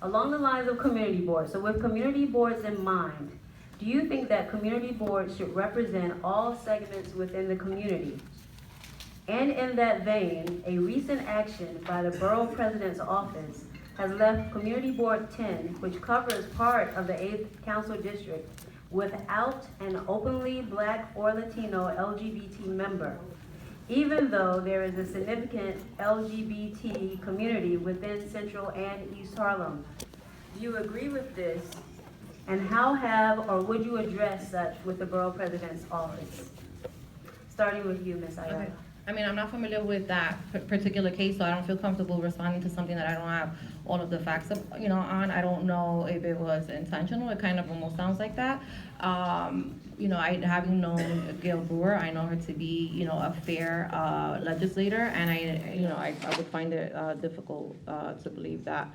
along the lines of community boards, so with community boards in mind, do you think that community boards should represent all segments within the community? And in that vein, a recent action by the Borough President's Office has left Community Board 10, which covers part of the 8th Council District, without an openly Black or Latino LGBT member, even though there is a significant LGBT community within Central and East Harlem. Do you agree with this? And how have or would you address such with the Borough President's Office? Starting with you, Ms. Ayala. Okay. I mean, I'm not familiar with that particular case, so I don't feel comfortable responding to something that I don't have all of the facts, on. I don't know if it was intentional. It kind of almost sounds like that. Having known Gail Brewer, I know her to be, a fair legislator, and I would find it difficult to believe that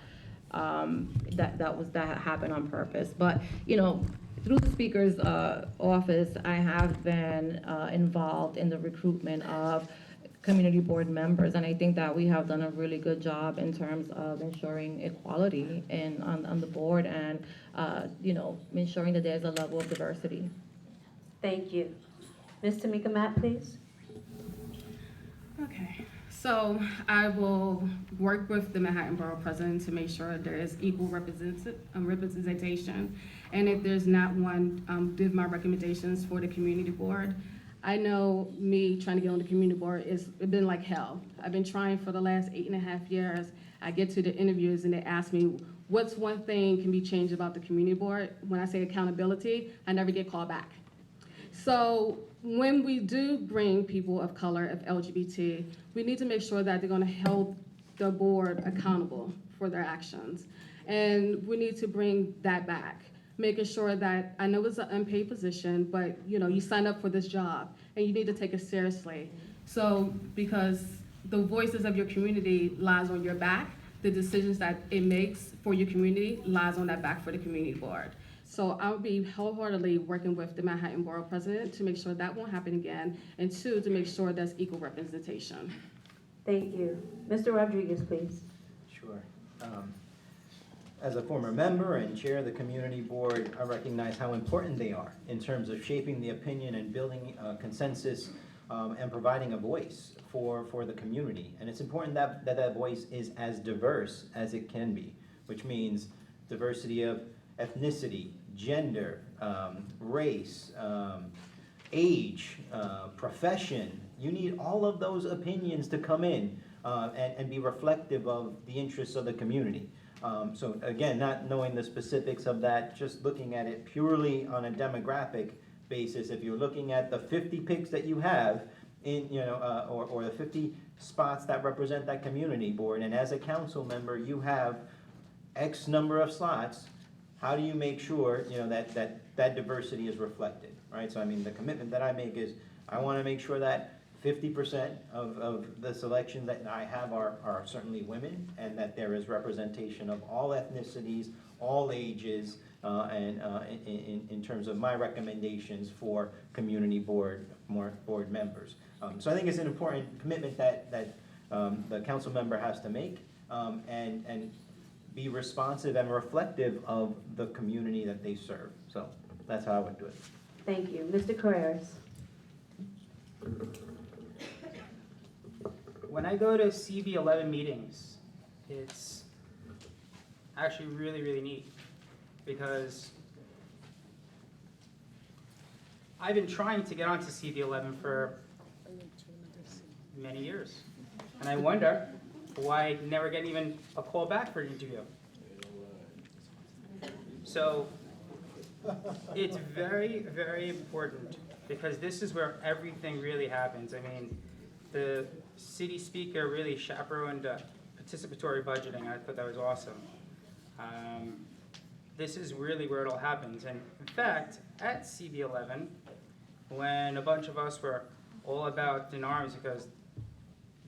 that happened on purpose. But through the Speaker's office, I have been involved in the recruitment of community board members, and I think that we have done a really good job in terms of ensuring equality on the board and ensuring that there's a level of diversity. Thank you. Ms. Tamika Matt, please. Okay, so I will work with the Manhattan Borough President to make sure there is equal representation. And if there's not one, give my recommendations for the community board. I know me trying to get on the community board, it's been like hell. I've been trying for the last 8.5 years. I get to the interviews and they ask me, what's one thing can be changed about the community board? When I say accountability, I never get called back. So when we do bring people of color, of LGBT, we need to make sure that they're gonna hold the board accountable for their actions. And we need to bring that back, making sure that, I know it's an unpaid position, but you sign up for this job and you need to take it seriously. So, because the voices of your community lies on your back, the decisions that it makes for your community lies on that back for the community board. So I'll be wholeheartedly working with the Manhattan Borough President to make sure that won't happen again, and 2, to make sure there's equal representation. Thank you. Mr. Rodriguez, please. Sure. As a former member and chair of the community board, I recognize how important they are in terms of shaping the opinion and building consensus and providing a voice for the community. And it's important that voice is as diverse as it can be, which means diversity of ethnicity, gender, race, age, profession. You need all of those opinions to come in and be reflective of the interests of the community. So again, not knowing the specifics of that, just looking at it purely on a demographic basis, if you're looking at the 50 picks that you have in, or the 50 spots that represent that community board, and as a council member, you have X number of slots, how do you make sure, that diversity is reflected, right? So I mean, the commitment that I make is, I want to make sure that 50% of the selections that I have are certainly women, and that there is representation of all ethnicities, all ages, and in terms of my recommendations for community board members. So I think it's an important commitment that the council member has to make, and be responsive and reflective of the community that they serve. So that's how I would do it. Thank you. Mr. Carreras. When I go to CB11 meetings, it's actually really, really neat, because I've been trying to get onto CB11 for many years, and I wonder why I never get even a call back for an interview. So it's very, very important, because this is where everything really happens. I mean, the city speaker really chaperoned participatory budgeting. I thought that was awesome. This is really where it all happens. And in fact, at CB11, when a bunch of us were all about in arms because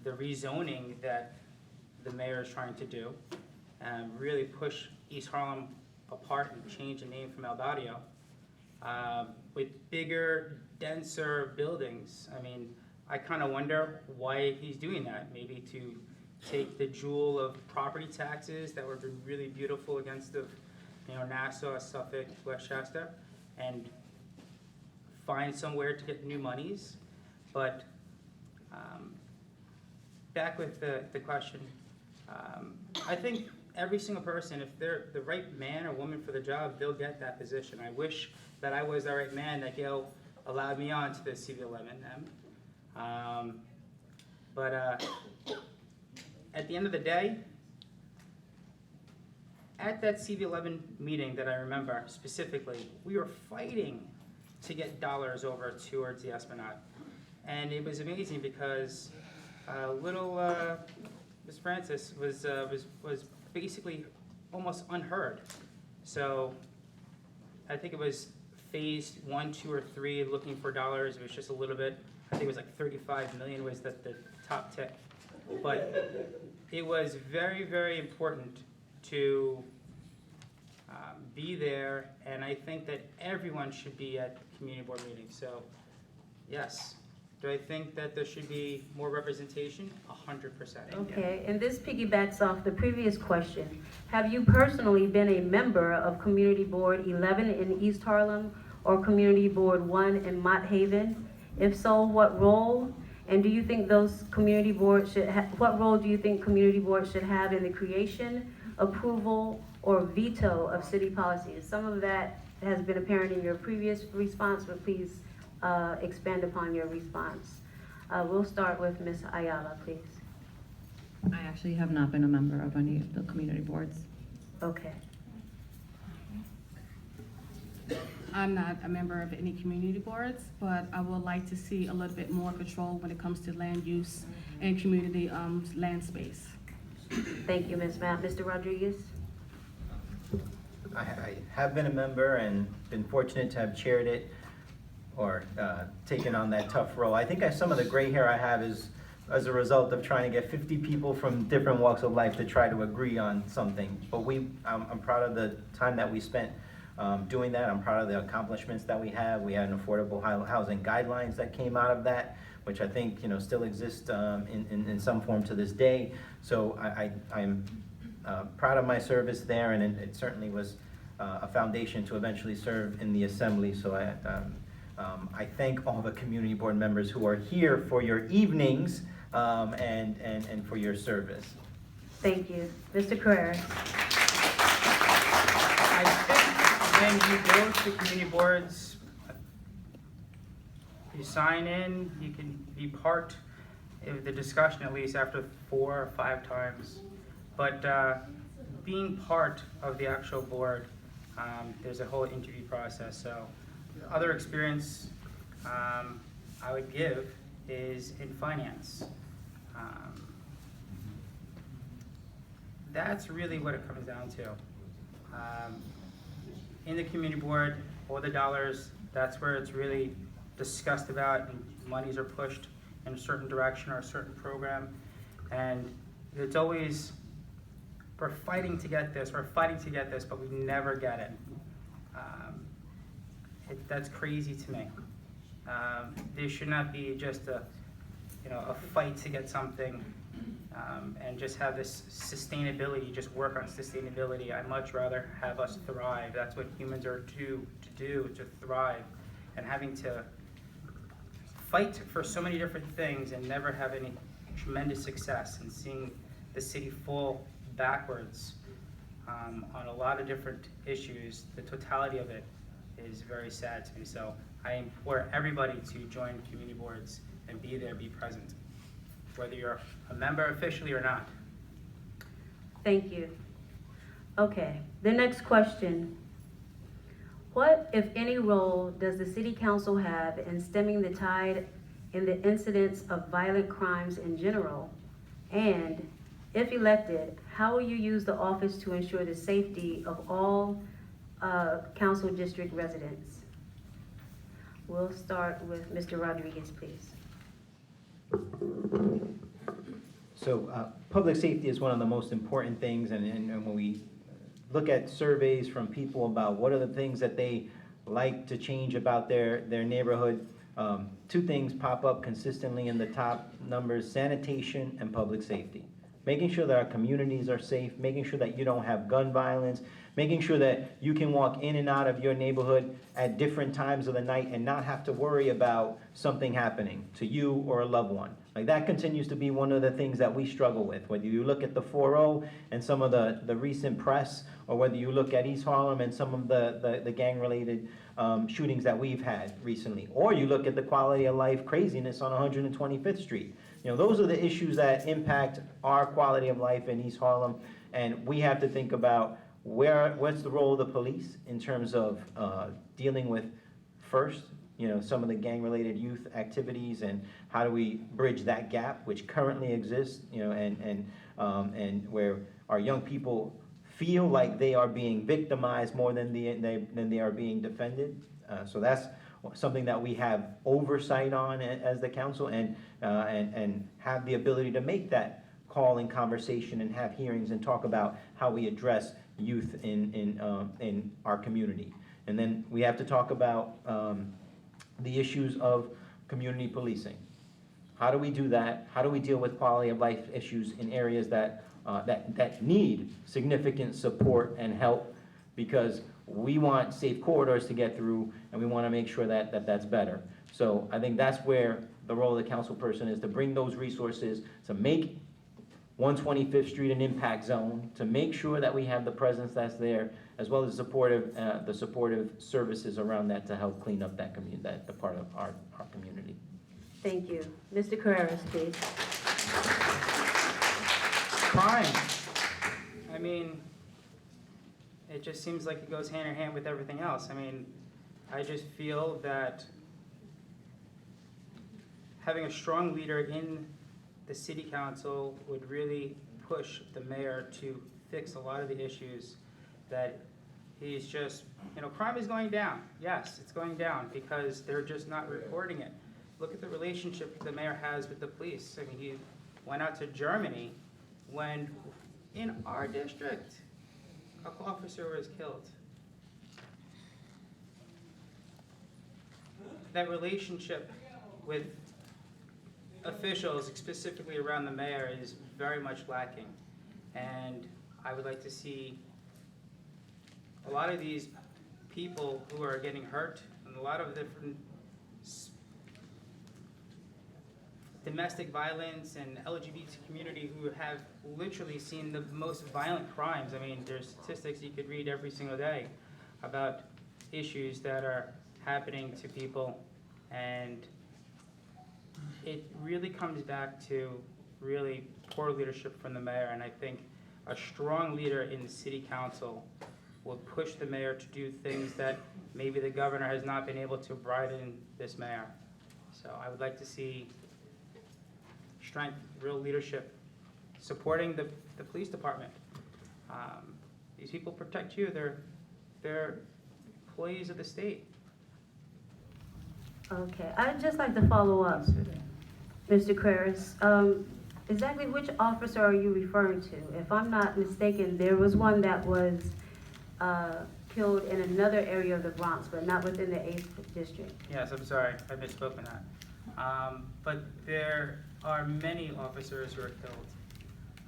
the rezoning that the mayor is trying to do, really push East Harlem apart and change the name from El Barrio, with bigger, denser buildings. I mean, I kind of wonder why he's doing that. Maybe to take the jewel of property taxes that would be really beautiful against the, Nassau, Suffolk, Westchester, and find somewhere to get new monies. But back with the question, I think every single person, if they're the right man or woman for the job, they'll get that position. I wish that I was the right man that Gail allowed me on to the CB11M. But at the end of the day, at that CB11 meeting that I remember specifically, we were fighting to get dollars over towards the Esplanade. And it was amazing because little Miss Francis was basically almost unheard. So I think it was phase 1, 2, or 3 looking for dollars. It was just a little bit. I think it was like 35 million was the top tick. But it was very, very important to be there, and I think that everyone should be at community board meetings. So, yes. Do I think that there should be more representation? 100%. Okay, and this piggybacks off the previous question. Have you personally been a member of Community Board 11 in East Harlem or Community Board 1 in Mott Haven? If so, what role? And do you think those community boards what role do you think community boards should have in the creation, approval, or veto of city policies? Some of that has been apparent in your previous response, but please expand upon your response. We'll start with Ms. Ayala, please. I actually have not been a member of any of the community boards. Okay. I'm not a member of any community boards, but I would like to see a little bit more control when it comes to land use and community land space. Thank you, Ms. Mapp. Mr. Rodriguez? I have been a member and been fortunate to have chaired it or taken on that tough role. I think some of the gray hair I have is as a result of trying to get 50 people from different walks of life to try to agree on something. But I'm proud of the time that we spent doing that. I'm proud of the accomplishments that we have. We had an affordable housing guidelines that came out of that, which I think still exist in some form to this day. So I'm proud of my service there, and it certainly was a foundation to eventually serve in the assembly. So I thank all the community board members who are here for your evenings and for your service. Thank you. Mr. Carrera. I think when you go to community boards, you sign in, you can be part of the discussion at least after 4 or 5 times. But being part of the actual board, there's a whole interview process. So other experience I would give is in finance. That's really what it comes down to. In the community board, all the dollars, that's where it's really discussed about, and monies are pushed in a certain direction or a certain program. And it's always, we're fighting to get this, but we never get it. That's crazy to me. There should not be just a fight to get something and just have this sustainability, just work on sustainability. I'd much rather have us thrive. That's what humans are to do, to thrive. And having to fight for so many different things and never have any tremendous success, and seeing the city fall backwards on a lot of different issues, the totality of it is very sad to me. So I implore everybody to join community boards and be there, be present, whether you're a member officially or not. Thank you. Okay, the next question. What, if any, role does the city council have in stemming the tide in the incidence of violent crimes in general? And if elected, how will you use the office to ensure the safety of all council district residents? We'll start with Mr. Rodriguez, please. So public safety is one of the most important things, and when we look at surveys from people about what are the things that they like to change about their neighborhood, 2 things pop up consistently in the top numbers: sanitation and public safety. Making sure that our communities are safe, making sure that you don't have gun violence, making sure that you can walk in and out of your neighborhood at different times of the night and not have to worry about something happening to you or a loved one. Like, that continues to be one of the things that we struggle with. Whether you look at the 4-0 and some of the recent press, or whether you look at East Harlem and some of the gang-related shootings that we've had recently, or you look at the quality of life craziness on 125th Street. Those are the issues that impact our quality of life in East Harlem, and we have to think about what's the role of the police in terms of dealing with, first, some of the gang-related youth activities, and how do we bridge that gap which currently exists, and where our young people feel like they are being victimized more than they are being defended. So that's something that we have oversight on as the council, and have the ability to make that call and conversation and have hearings and talk about how we address youth in our community. And then we have to talk about the issues of community policing. How do we do that? How do we deal with quality of life issues in areas that need significant support and help? Because we want safe corridors to get through, and we want to make sure that that's better. So I think that's where the role of the council person is, to bring those resources, to make 125th Street an impact zone, to make sure that we have the presence that's there, as well as the supportive services around that to help clean up that community, the part of our community. Thank you. Mr. Carreras, please. Crime. I mean, it just seems like it goes hand in hand with everything else. I mean, I just feel that having a strong leader in the city council would really push the mayor to fix a lot of the issues that he's just, crime is going down. Yes, it's going down because they're just not reporting it. Look at the relationship the mayor has with the police. I mean, he went out to Germany when in our district, an officer was killed. That relationship with officials, specifically around the mayor, is very much lacking. And I would like to see a lot of these people who are getting hurt and a lot of different domestic violence and LGBT community who have literally seen the most violent crimes. I mean, there's statistics you could read every single day about issues that are happening to people, and it really comes back to really poor leadership from the mayor, and I think a strong leader in the city council will push the mayor to do things that maybe the governor has not been able to brighten this mayor. So I would like to see strength, real leadership, supporting the police department. These people protect you, they're employees of the state. Okay, I'd just like to follow up, Mr. Kraris. Exactly which officer are you referring to? If I'm not mistaken, there was one that was killed in another area of the Bronx, but not within the 8th district. Yes, I'm sorry, I misspoke on that. But there are many officers who are killed.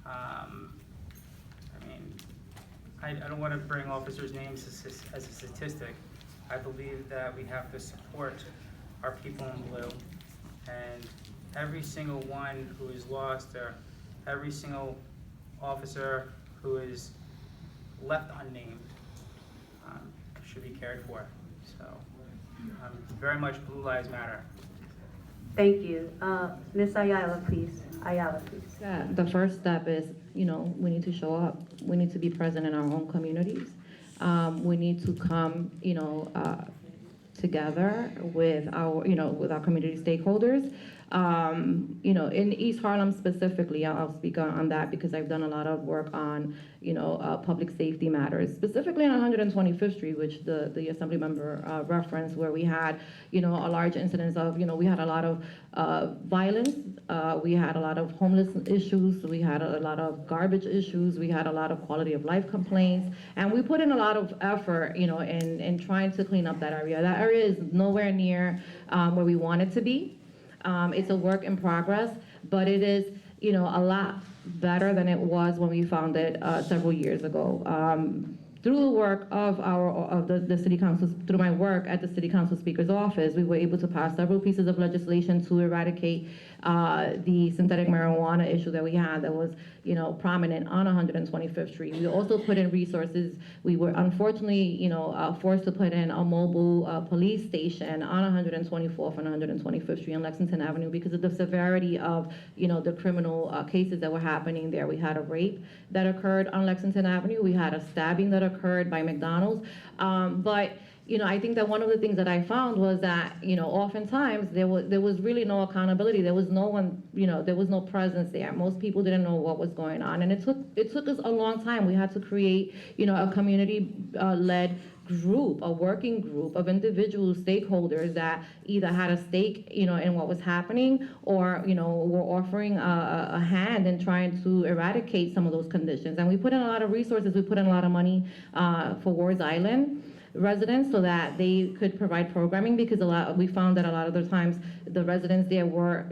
I mean, I don't want to bring officers' names as a statistic. I believe that we have to support our people in blue, and every single one who is lost, or every single officer who is left unnamed, should be cared for. So, very much Blue Lives Matter. Thank you. Ms. Ayala, please. Yeah, the first step is, we need to show up. We need to be present in our own communities. We need to come, together with our community stakeholders. In East Harlem specifically, I'll speak on that because I've done a lot of work on, public safety matters, specifically on 125th Street, which the assembly member referenced, where we had, a large incidence of, we had a lot of violence, we had a lot of homeless issues, we had a lot of garbage issues, we had a lot of quality of life complaints, and we put in a lot of effort, in trying to clean up that area. That area is nowhere near where we want it to be. It's a work in progress, but it is, a lot better than it was when we found it several years ago. Through the work of the city council, through my work at the city council speaker's office, we were able to pass several pieces of legislation to eradicate the synthetic marijuana issue that we had that was, prominent on 125th Street. We also put in resources. We were unfortunately, forced to put in a mobile police station on 124th and 125th Street on Lexington Avenue because of the severity of, the criminal cases that were happening there. We had a rape that occurred on Lexington Avenue. We had a stabbing that occurred by McDonald's. But I think that one of the things that I found was that, oftentimes there was really no accountability. There was no one, there was no presence there. Most people didn't know what was going on. And it took us a long time. We had to create, a community-led group, a working group of individual stakeholders that either had a stake, in what was happening or, were offering a hand in trying to eradicate some of those conditions. And we put in a lot of resources. We put in a lot of money for Wars Island residents so that they could provide programming because we found that a lot of the times the residents there were,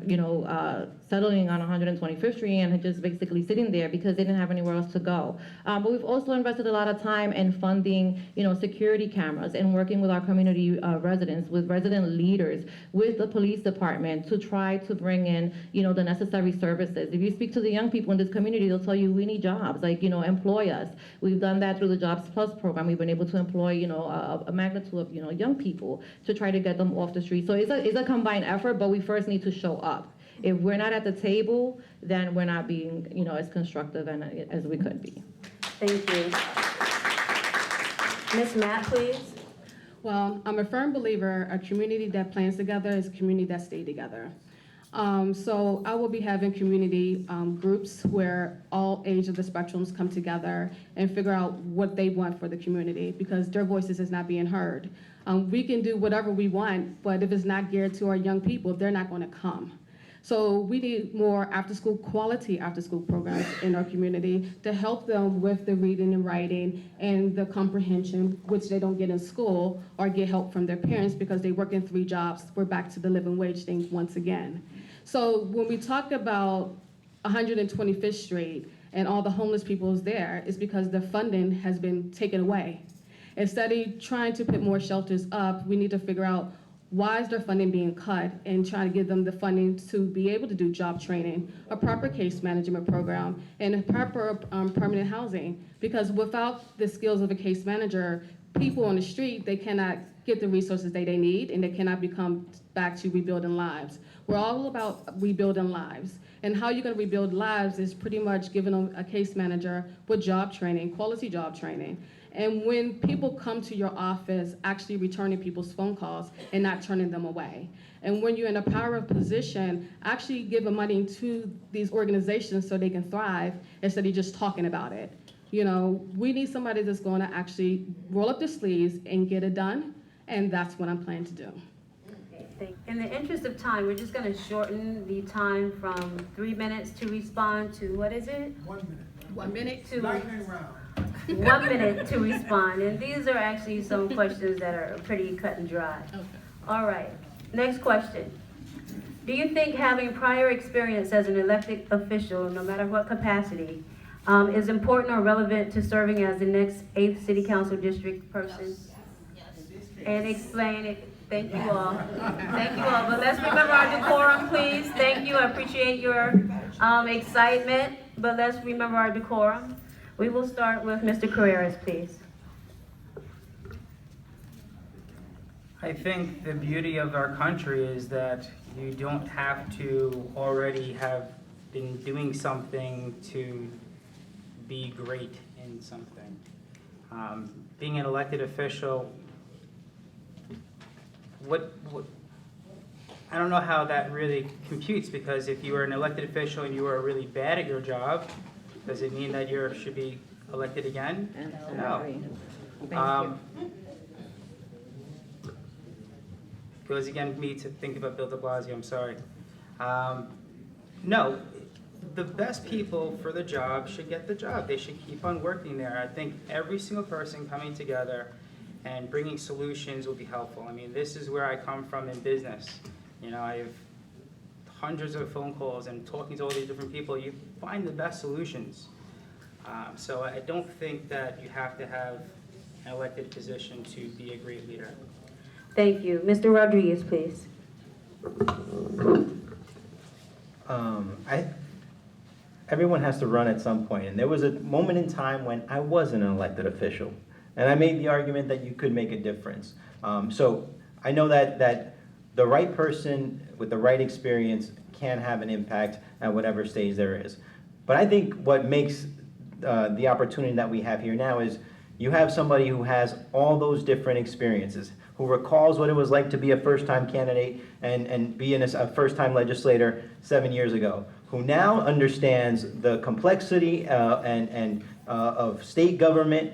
settling on 125th Street and just basically sitting there because they didn't have anywhere else to go. But we've also invested a lot of time in funding, security cameras and working with our community residents, with resident leaders, with the police department to try to bring in, the necessary services. If you speak to the young people in this community, they'll tell you we need jobs, employ us. We've done that through the Jobs Plus program. We've been able to employ, a magnitude of, young people to try to get them off the street. So it's a combined effort, but we first need to show up. If we're not at the table, then we're not being, as constructive as we could be. Thank you. Ms. Matt, please. Well, I'm a firm believer a community that plans together is a community that stays together. So I will be having community groups where all age of the spectrums come together and figure out what they want for the community because their voices is not being heard. We can do whatever we want, but if it's not geared to our young people, they're not going to come. So we need more quality after-school programs in our community to help them with the reading and writing and the comprehension, which they don't get in school or get help from their parents because they work in 3 jobs. We're back to the living wage thing once again. So when we talk about 125th Street and all the homeless people is there is because the funding has been taken away. Instead of trying to put more shelters up, we need to figure out why is their funding being cut and try to give them the funding to be able to do job training, a proper case management program, and a proper permanent housing. Because without the skills of a case manager, people on the street, they cannot get the resources they need, and they cannot become back to rebuilding lives. We're all about rebuilding lives. And how you're gonna rebuild lives is pretty much giving them a case manager with job training, quality job training. And when people come to your office, actually returning people's phone calls and not turning them away. And when you're in a power of position, actually giving money to these organizations so they can thrive instead of just talking about it. You know, we need somebody that's gonna actually roll up their sleeves and get it done, and that's what I'm planning to do. In the interest of time, we're just going to shorten the time from 3 minutes to respond to, what is it? 1 minute. 1 minute. To Lightning round. 1 minute to respond. And these are actually some questions that are pretty cut and dry. Okay. All right, next question. Do you think having prior experience as an elected official, no matter what capacity, is important or relevant to serving as the next 8th City Council District person? And explain it. Thank you all. Thank you all. But let's remember our decorum, please. Thank you. I appreciate your excitement, but let's remember our decorum. We will start with Mr. Carreras, please. I think the beauty of our country is that you don't have to already have been doing something to be great in something. Being an elected official, I don't know how that really computes, because if you are an elected official and you are really bad at your job, does it mean that you should be elected again? No. Goes again me to think about Bill de Blasio, I'm sorry. No, the best people for the job should get the job. They should keep on working there. I think every single person coming together and bringing solutions will be helpful. I mean, this is where I come from in business. You know, I have hundreds of phone calls and talking to all these different people. You find the best solutions. So I don't think that you have to have an elected position to be a great leader. Thank you. Mr. Rodriguez, please. Everyone has to run at some point, and there was a moment in time when I wasn't an elected official, and I made the argument that you could make a difference. So I know that the right person with the right experience can have an impact at whatever stage there is. But I think what makes the opportunity that we have here now is you have somebody who has all those different experiences, who recalls what it was like to be a first-time candidate and be a first-time legislator 7 years ago, who now understands the complexity of state government,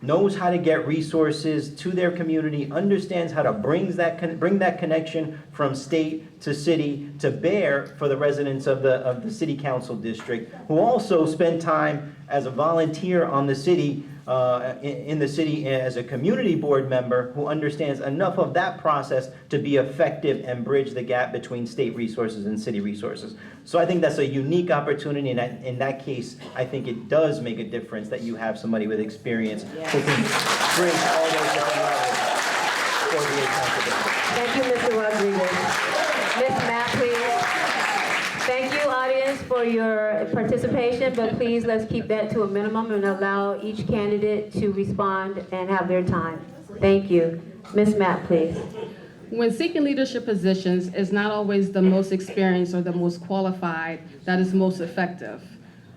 knows how to get resources to their community, understands how to bring that connection from state to city to bear for the residents of the city council district, who also spent time as a volunteer on the city, in the city as a community board member, who understands enough of that process to be effective and bridge the gap between state resources and city resources. So I think that's a unique opportunity, and in that case, I think it does make a difference that you have somebody with experience who can bring all those different levels for the accountability. Thank you, Mr. Rodriguez. Ms. Matt, please. Thank you, audience, for your participation, but please let's keep that to a minimum and allow each candidate to respond and have their time. Thank you. Ms. Matt, please. When seeking leadership positions, it's not always the most experienced or the most qualified that is most effective.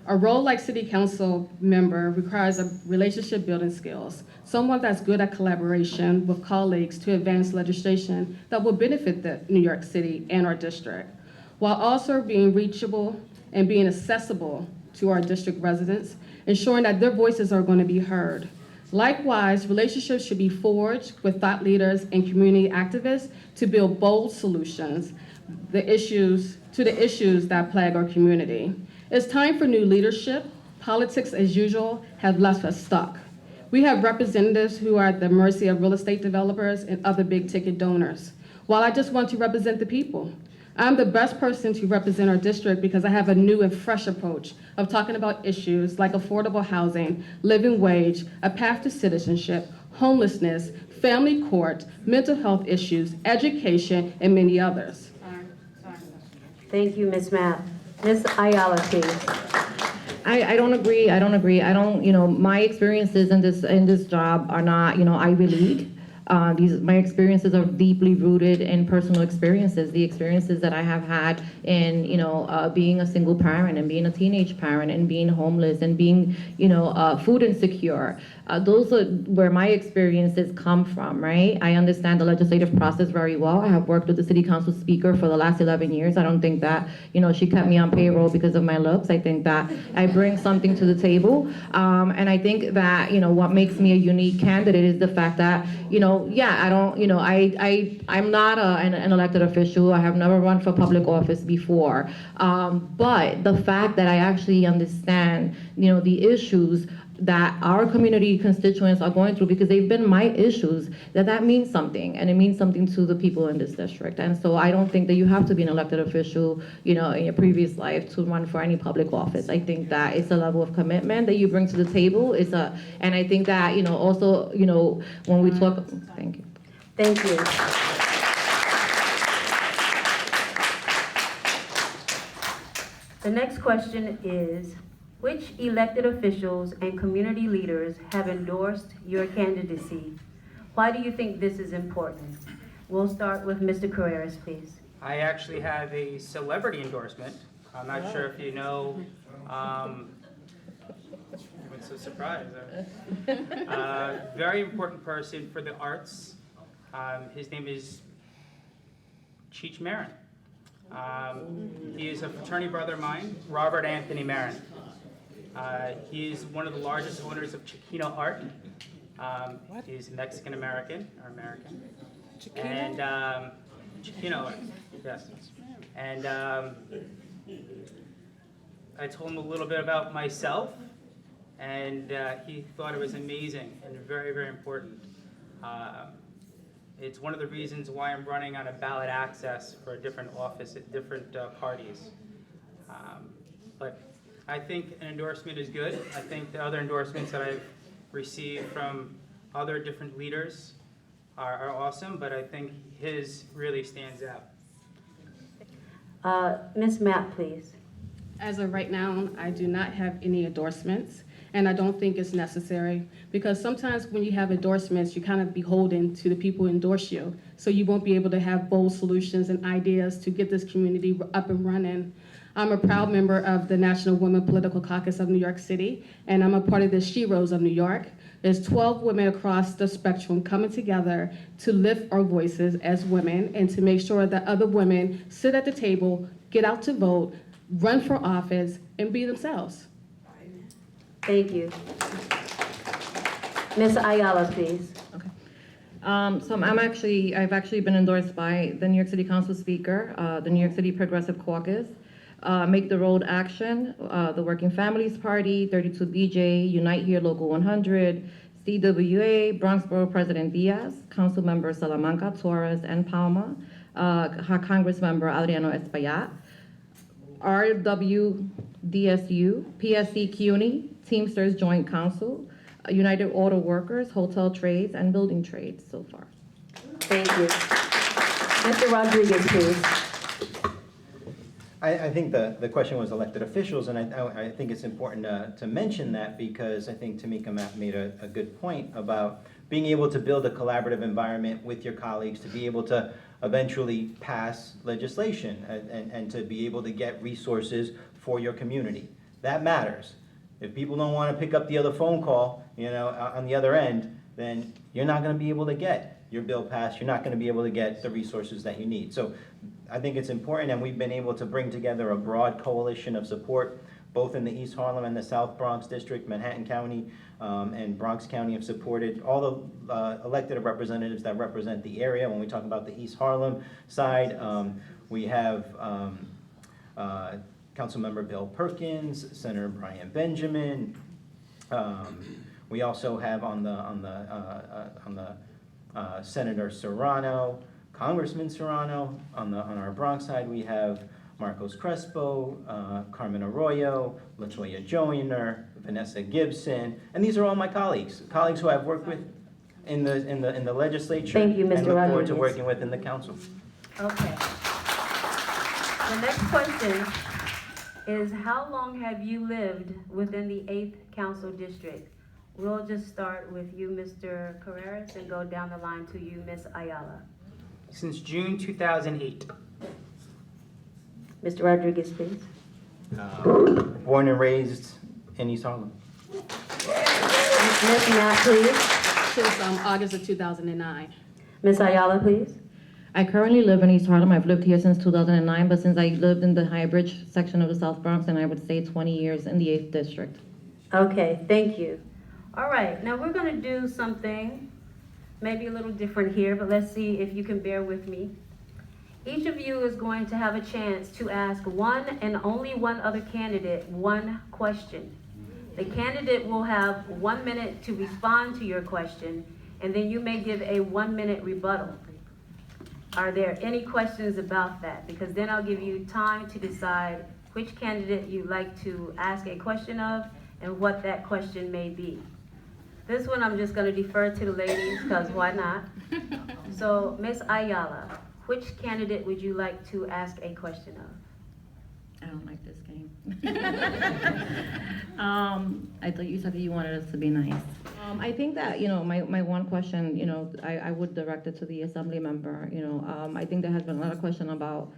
A role like city council member requires a relationship building skills, someone that's good at collaboration with colleagues to advance legislation that will benefit the New York City and our district, while also being reachable and being accessible to our district residents, ensuring that their voices are going to be heard. Likewise, relationships should be forged with thought leaders and community activists to build bold solutions to the issues that plague our community. It's time for new leadership. Politics, as usual, have left us stuck. We have representatives who are at the mercy of real estate developers and other big ticket donors. While I just want to represent the people, I'm the best person to represent our district because I have a new and fresh approach of talking about issues like affordable housing, living wage, a path to citizenship, homelessness, family court, mental health issues, education, and many others. Thank you, Ms. Mapp. Ms. Ayala, please. I don't agree. My experiences in this job are not, Ivy League. My experiences are deeply rooted in personal experiences, the experiences that I have had in, being a single parent and being a teenage parent and being homeless and being, food insecure. Those are where my experiences come from, right? I understand the legislative process very well. I have worked with the city council speaker for the last 11 years. I don't think that, she kept me on payroll because of my looks. I think that I bring something to the table. And I think that, what makes me a unique candidate is the fact that, I don't, I'm not an elected official. I have never run for public office before. But the fact that I actually understand, the issues that our community constituents are going through, because they've been my issues, that means something, and it means something to the people in this district. And so I don't think that you have to be an elected official, in your previous life to run for any public office. I think that it's a level of commitment that you bring to the table. And I think that, also, when we talk, thank you. Thank you. The next question is, which elected officials and community leaders have endorsed your candidacy? Why do you think this is important? We'll start with Mr. Carreras, please. I actually have a celebrity endorsement. I'm not sure if you know, I'm so surprised. Very important person for the arts. His name is Cheech Marin. He is a fraternity brother of mine, Robert Anthony Marin. He is one of the largest owners of Chiquino Art. He's Mexican-American, or American. And Chiquino Art, yes. And I told him a little bit about myself, and he thought it was amazing and very, very important. It's one of the reasons why I'm running on a ballot access for a different office at different parties. But I think an endorsement is good. I think the other endorsements that I've received from other different leaders are awesome, but I think his really stands out. Ms. Mapp, please. As of right now, I do not have any endorsements, and I don't think it's necessary, because sometimes when you have endorsements, you're kind of beholden to the people who endorse you, so you won't be able to have bold solutions and ideas to get this community up and running. I'm a proud member of the National Women Political Caucus of New York City, and I'm a part of the Sheroes of New York. There's 12 women across the spectrum coming together to lift our voices as women and to make sure that other women sit at the table, get out to vote, run for office, and be themselves. Thank you. Ms. Ayala, please. Okay. So I've actually been endorsed by the New York City Council Speaker, the New York City Progressive Caucus, Make the Road Action, the Working Families Party, 32BJ, Unite Here Local 100, CWA, Bronx Borough President Diaz, Council Member Salamanca, Torres, and Palma, Congress Member Adriano Espaillat, RWDSU, PSC CUNY, Teamsters Joint Council, United Auto Workers, Hotel Trades, and Building Trades so far. Thank you. Mr. Rodriguez, please. I think the question was elected officials, and I think it's important to mention that, because I think Tamika Mapp made a good point about being able to build a collaborative environment with your colleagues to be able to eventually pass legislation and to be able to get resources for your community. That matters. If people don't want to pick up the other phone call, on the other end, then you're not going to be able to get your bill passed. You're not going to be able to get the resources that you need. So I think it's important, and we've been able to bring together a broad coalition of support, both in the East Harlem and the South Bronx District. Manhattan County and Bronx County have supported all the elected representatives that represent the area. When we talk about the East Harlem side, we have Councilmember Bill Perkins, Senator Brian Benjamin. We also have on the Senator Serrano, Congressman Serrano. On our Bronx side, we have Marcos Crespo, Carmen Arroyo, LaToya Joyner, Vanessa Gibson, and these are all my colleagues who I've worked with in the legislature. Thank you, Mr. And look forward to Rodriguez. working with in the council. Okay. The next question is, how long have you lived within the 8th Council District? We'll just start with you, Mr. Carreras, and go down the line to you, Ms. Ayala. Since June 2008. Mr. Rodriguez, please. Born and raised in East Harlem. Ms. Knapp, please. Since August of 2009. Ms. Ayala, please. I currently live in East Harlem. I've lived here since 2009, but since I lived in the High Bridge section of the South Bronx, and I would say 20 years in the 8th District. Okay, thank you. All right, now we're gonna do something maybe a little different here, but let's see if you can bear with me. Each of you is going to have a chance to ask one and only one other candidate one question. The candidate will have 1 minute to respond to your question, and then you may give a 1-minute rebuttal. Are there any questions about that? Because then I'll give you time to decide which candidate you'd like to ask a question of and what that question may be. This one I'm just gonna defer to the ladies, because why not? So, Ms. Ayala, which candidate would you like to ask a question of? I don't like this game. I thought you said that you wanted us to be nice. I think that, my one question, I would direct it to the assembly member. I think there has been a lot of question about,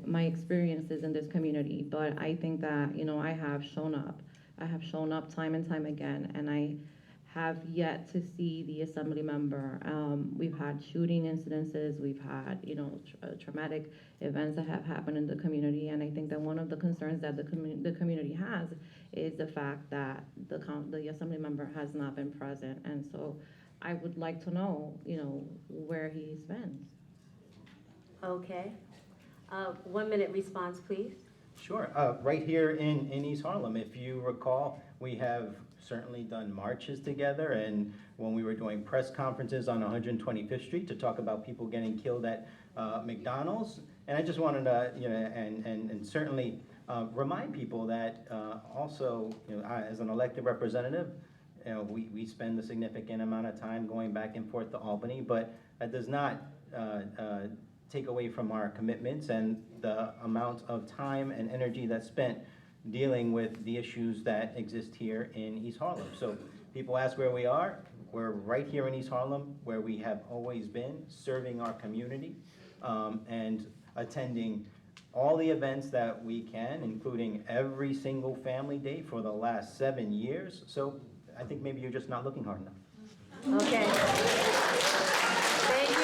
my experiences in this community, but I think that, I have shown up. I have shown up time and time again, and I have yet to see the assembly member. We've had shooting incidences, we've had, traumatic events that have happened in the community, and I think that one of the concerns that the community has is the fact that the assembly member has not been present, and so I would like to know, where he's been. Okay. 1-minute response, please. Sure. Right here in East Harlem, if you recall, we have certainly done marches together, and when we were doing press conferences on 125th Street to talk about people getting killed at McDonald's. And I just wanted to, and certainly remind people that also, as an elected representative, we spend a significant amount of time going back and forth to Albany, but that does not take away from our commitments and the amount of time and energy that's spent dealing with the issues that exist here in East Harlem. So people ask where we are. We're right here in East Harlem, where we have always been, serving our community and attending all the events that we can, including every single family day for the last 7 years. So I think maybe you're just not looking hard enough. Okay. Thank you.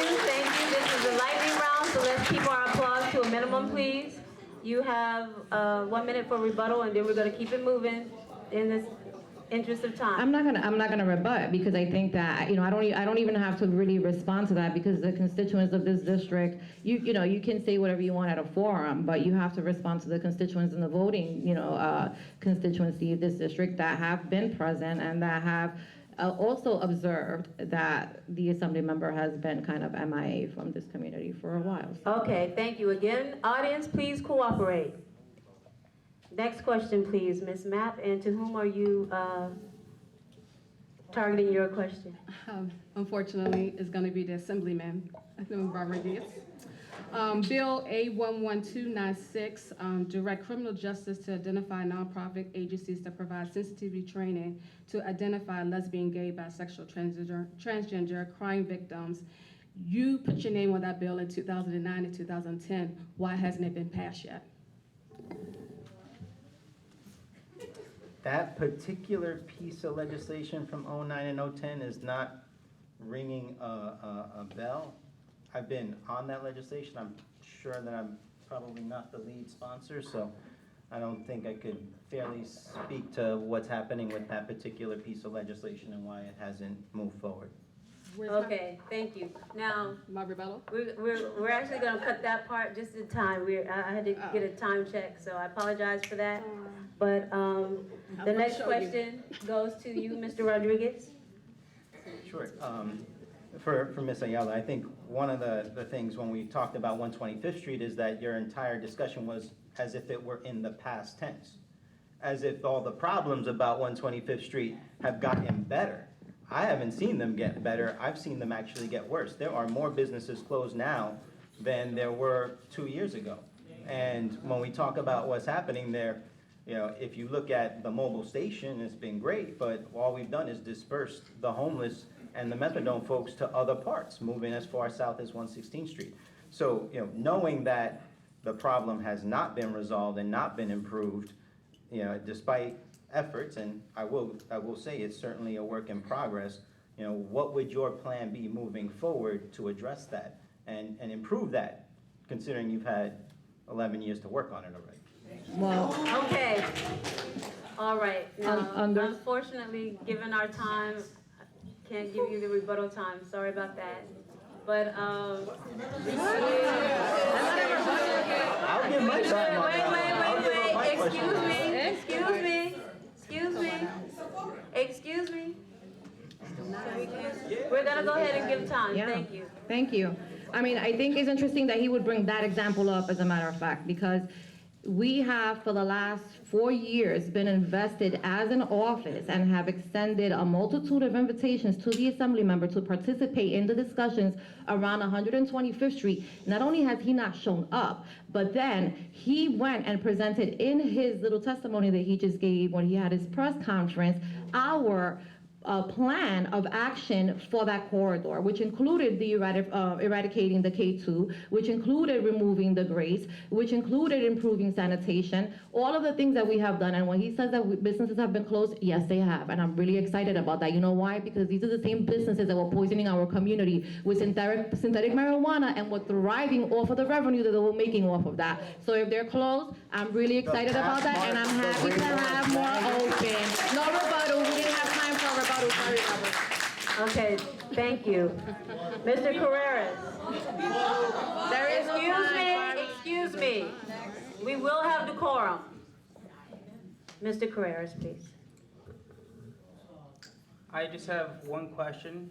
This is a lightning round, so let's keep our applause to a minimum, please. You have 1 minute for rebuttal, and then we're gonna keep it moving in this interest of time. I'm not gonna rebut, because I think that, I don't even have to really respond to that, because the constituents of this district, you can say whatever you want at a forum, but you have to respond to the constituents in the voting, constituency of this district that have been present and that have also observed that the assembly member has been kind of MIA from this community for a while. Okay, thank you again. Audience, please cooperate. Next question, please, Ms. Mapp, and to whom are you targeting your question? Unfortunately, it's going to be the Assemblyman, Rodriguez. Bill A11296, direct criminal justice to identify nonprofit agencies that provide sensitivity training to identify lesbian, gay, bisexual, transgender crime victims. You put your name on that bill in 2009 and 2010. Why hasn't it been passed yet? That particular piece of legislation from 09 and 010 is not ringing a bell. I've been on that legislation. I'm sure that I'm probably not the lead sponsor, so I don't think I could fairly speak to what's happening with that particular piece of legislation and why it hasn't moved forward. Okay, thank you. Now, My rebuttal? we're actually gonna cut that part just in time. I had to get a time check, so I apologize for that. But the next question goes to you, Mr. Rodriguez. Sure. For Ms. Ayala, I think one of the things when we talked about 125th Street is that your entire discussion was as if it were in the past tense, as if all the problems about 125th Street have gotten better. I haven't seen them get better. I've seen them actually get worse. There are more businesses closed now than there were 2 years ago. And when we talk about what's happening there, you know, if you look at the mobile station, it's been great, but all we've done is disperse the homeless and the methadone folks to other parts, moving as far south as 116th Street. So, you know, knowing that the problem has not been resolved and not been improved, you know, despite efforts, and I will say it's certainly a work in progress, you know, what would your plan be moving forward to address that and improve that, considering you've had 11 years to work on it already? Well, Okay. All right. Now, under- unfortunately, given our time, I can't give you the rebuttal time. Sorry about that. But, I'll give my time on that. I'll give up my question on that. Excuse me. We're gonna go ahead and give time. Yeah. Thank you. Thank you. I mean, I think it's interesting that he would bring that example up, as a matter of fact, because we have, for the last 4 years, been invested as an office and have extended a multitude of invitations to the assembly member to participate in the discussions around 125th Street. Not only has he not shown up, but then he went and presented in his little testimony that he just gave when he had his press conference, our plan of action for that corridor, which included the eradicating the K2, which included removing the grates, which included improving sanitation, all of the things that we have done. And when he says that businesses have been closed, yes, they have. And I'm really excited about that. You know why? Because these are the same businesses that were poisoning our community with synthetic marijuana and were thriving off of the revenue that they were making off of that. So if they're closed, I'm really excited about that, and I'm happy to have more open. No rebuttal. We didn't have time for a rebuttal. Sorry, Robert. Okay, thank you. Mr. Carreras. Excuse me. We will have decorum. Mr. Carreras, please. I just have one question.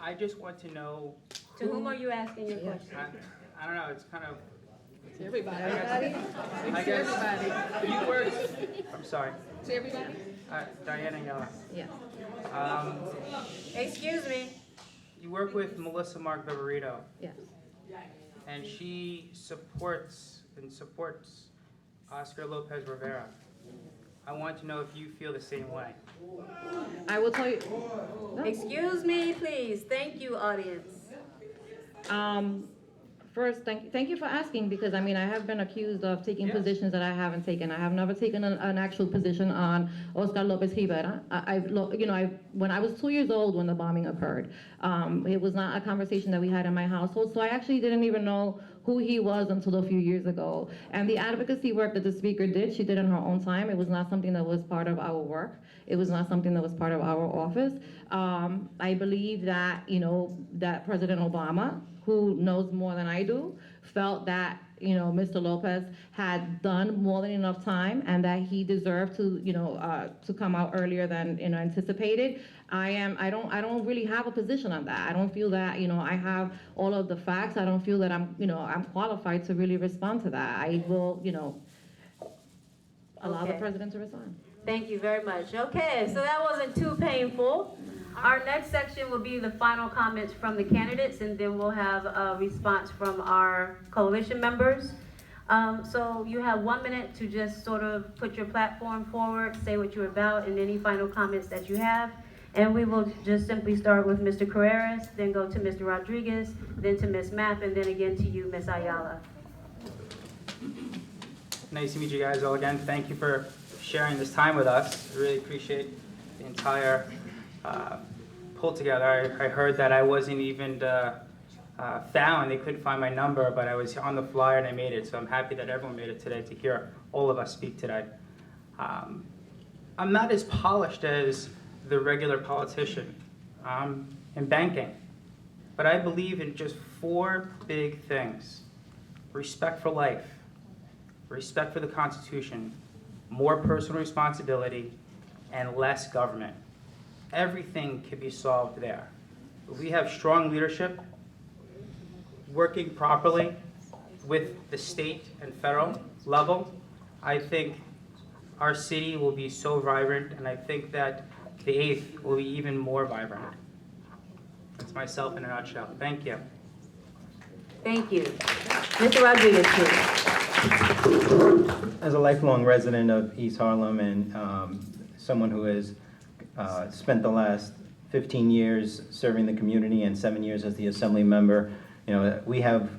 I just want to know. To whom are you asking your question? I don't know, it's kind of. To everybody. I guess you work. I'm sorry. To everybody? Diana Yella. Yes. Excuse me. You work with Melissa Mark Viverito, Yes. and she supports Oscar Lopez Rivera. I want to know if you feel the same way. I will tell you. Excuse me, please. Thank you, audience. First, thank you for asking, because I mean, I have been accused of taking Yes. positions that I haven't taken. I have never taken an actual position on Oscar Lopez Rivera. When I was 2 years old when the bombing occurred, it was not a conversation that we had in my household, so I actually didn't even know who he was until a few years ago. And the advocacy work that the speaker did, she did in her own time. It was not something that was part of our work. It was not something that was part of our office. I believe that, that President Obama, who knows more than I do, felt that, Mr. Lopez had done more than enough time and that he deserved to come out earlier than, anticipated. I don't really have a position on that. I don't feel that, I have all of the facts. I don't feel that I'm qualified to really respond to that. I will, allow the Okay. president to respond. Thank you very much. Okay, so that wasn't too painful. Our next section will be the final comments from the candidates, and then we'll have a response from our coalition members. So you have 1 minute to just sort of put your platform forward, say what you're about, and any final comments that you have. And we will just simply start with Mr. Carreras, then go to Mr. Rodriguez, then to Ms. Mapp, and then again to you, Ms. Ayala. Nice to meet you guys all again. Thank you for sharing this time with us. I really appreciate the entire pull together. I heard that I wasn't even found. They couldn't find my number, but I was on the flyer and I made it. So I'm happy that everyone made it today to hear all of us speak today. I'm not as polished as the regular politician in banking, but I believe in just 4 big things: respect for life, respect for the Constitution, more personal responsibility, and less government. Everything can be solved there. If we have strong leadership, working properly with the state and federal level, I think our city will be so vibrant, and I think that the 8th will be even more vibrant. That's myself in a nutshell. Thank you. Thank you. Mr. Rodriguez, please. As a lifelong resident of East Harlem and someone who has spent the last 15 years serving the community and 7 years as the assembly member, we have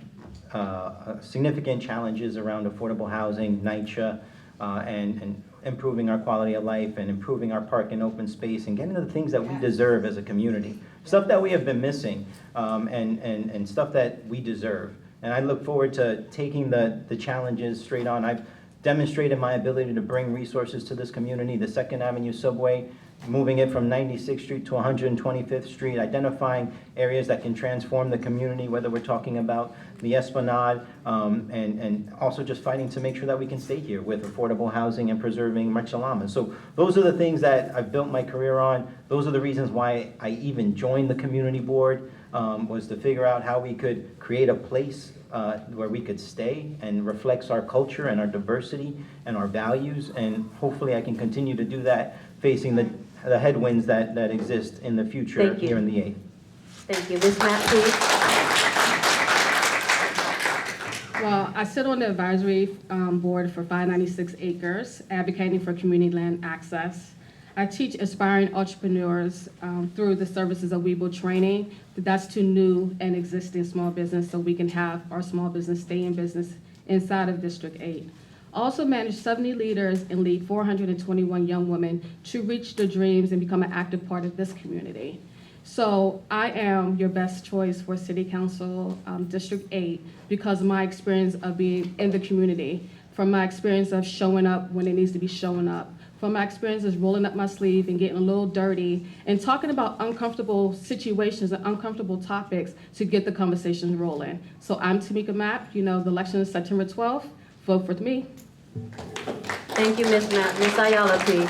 significant challenges around affordable housing, NYCHA, and improving our quality of life and improving our park and open space and getting to the things that we deserve as a community. Stuff that we have been missing and stuff that we deserve. And I look forward to taking the challenges straight on. I've demonstrated my ability to bring resources to this community, the 2nd Avenue subway, moving it from 96th Street to 125th Street, identifying areas that can transform the community, whether we're talking about the Esplanade, and also just fighting to make sure that we can stay here with affordable housing and preserving Machalama. So those are the things that I've built my career on. Those are the reasons why I even joined the community board, was to figure out how we could create a place where we could stay and reflects our culture and our diversity and our values, and hopefully I can continue to do that facing the headwinds that exist in the future. Thank you. Here in the 8th. Thank you. Ms. Matt, please. Well, I sit on the advisory board for 596 acres, advocating for community land access. I teach aspiring entrepreneurs through the services of Webull training. That's to new and existing small business, so we can have our small business stay in business inside of District 8. Also manage 70 leaders and lead 421 young women to reach their dreams and become an active part of this community. So I am your best choice for City Council District 8 because of my experience of being in the community, from my experience of showing up when it needs to be showing up, from my experience of rolling up my sleeve and getting a little dirty and talking about uncomfortable situations and uncomfortable topics to get the conversations rolling. So I'm Tamika Mapp. The election is September 12th. Vote for me. Thank you, Ms. Matt. Ms. Ayala, please.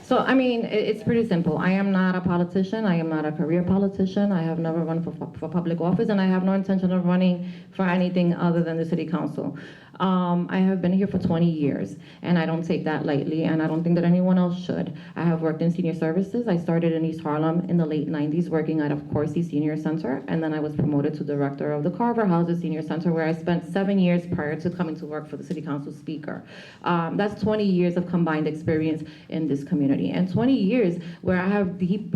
So, I mean, it's pretty simple. I am not a politician. I am not a career politician. I have never run for public office, and I have no intention of running for anything other than the city council. I have been here for 20 years, and I don't take that lightly, and I don't think that anyone else should. I have worked in senior services. I started in East Harlem in the late 90s working at, of Corsi Senior Center, and then I was promoted to director of the Carver Houses Senior Center, where I spent 7 years prior to coming to work for the city council speaker. That's 20 years of combined experience in this community, and 20 years where I have deep,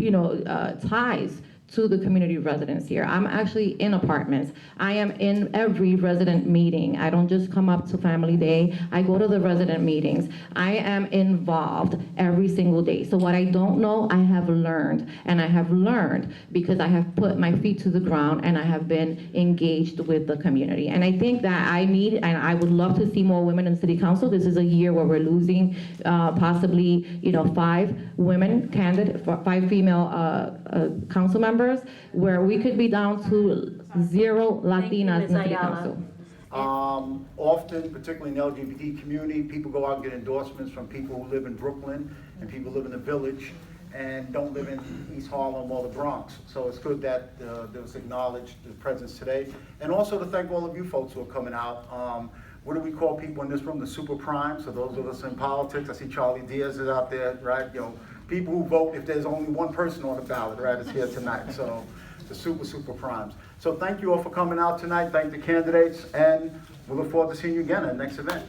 ties to the community residents here. I'm actually in apartments. I am in every resident meeting. I don't just come up to Family Day. I go to the resident meetings. I am involved every single day. So what I don't know, I have learned. And I have learned because I have put my feet to the ground and I have been engaged with the community. And I think that I need, and I would love to see more women in city council. This is a year where we're losing possibly, 5 women candidates, 5 female council members, where we could be down to 0 Latinas Ms. in city Ayala. council. Often, particularly in the LGBT community, people go out and get endorsements from people who live in Brooklyn and people who live in the Village and don't live in East Harlem or the Bronx. So it's good that there was acknowledged the presence today. And also to thank all of you folks who are coming out. What do we call people in this room? The super prime. So those of us in politics, I see Charlie Diaz is out there, right? People who vote if there's only one person on the ballot, right, is here tonight. So the super primes. So thank you all for coming out tonight. Thank the candidates, and we look forward to seeing you again at the next event.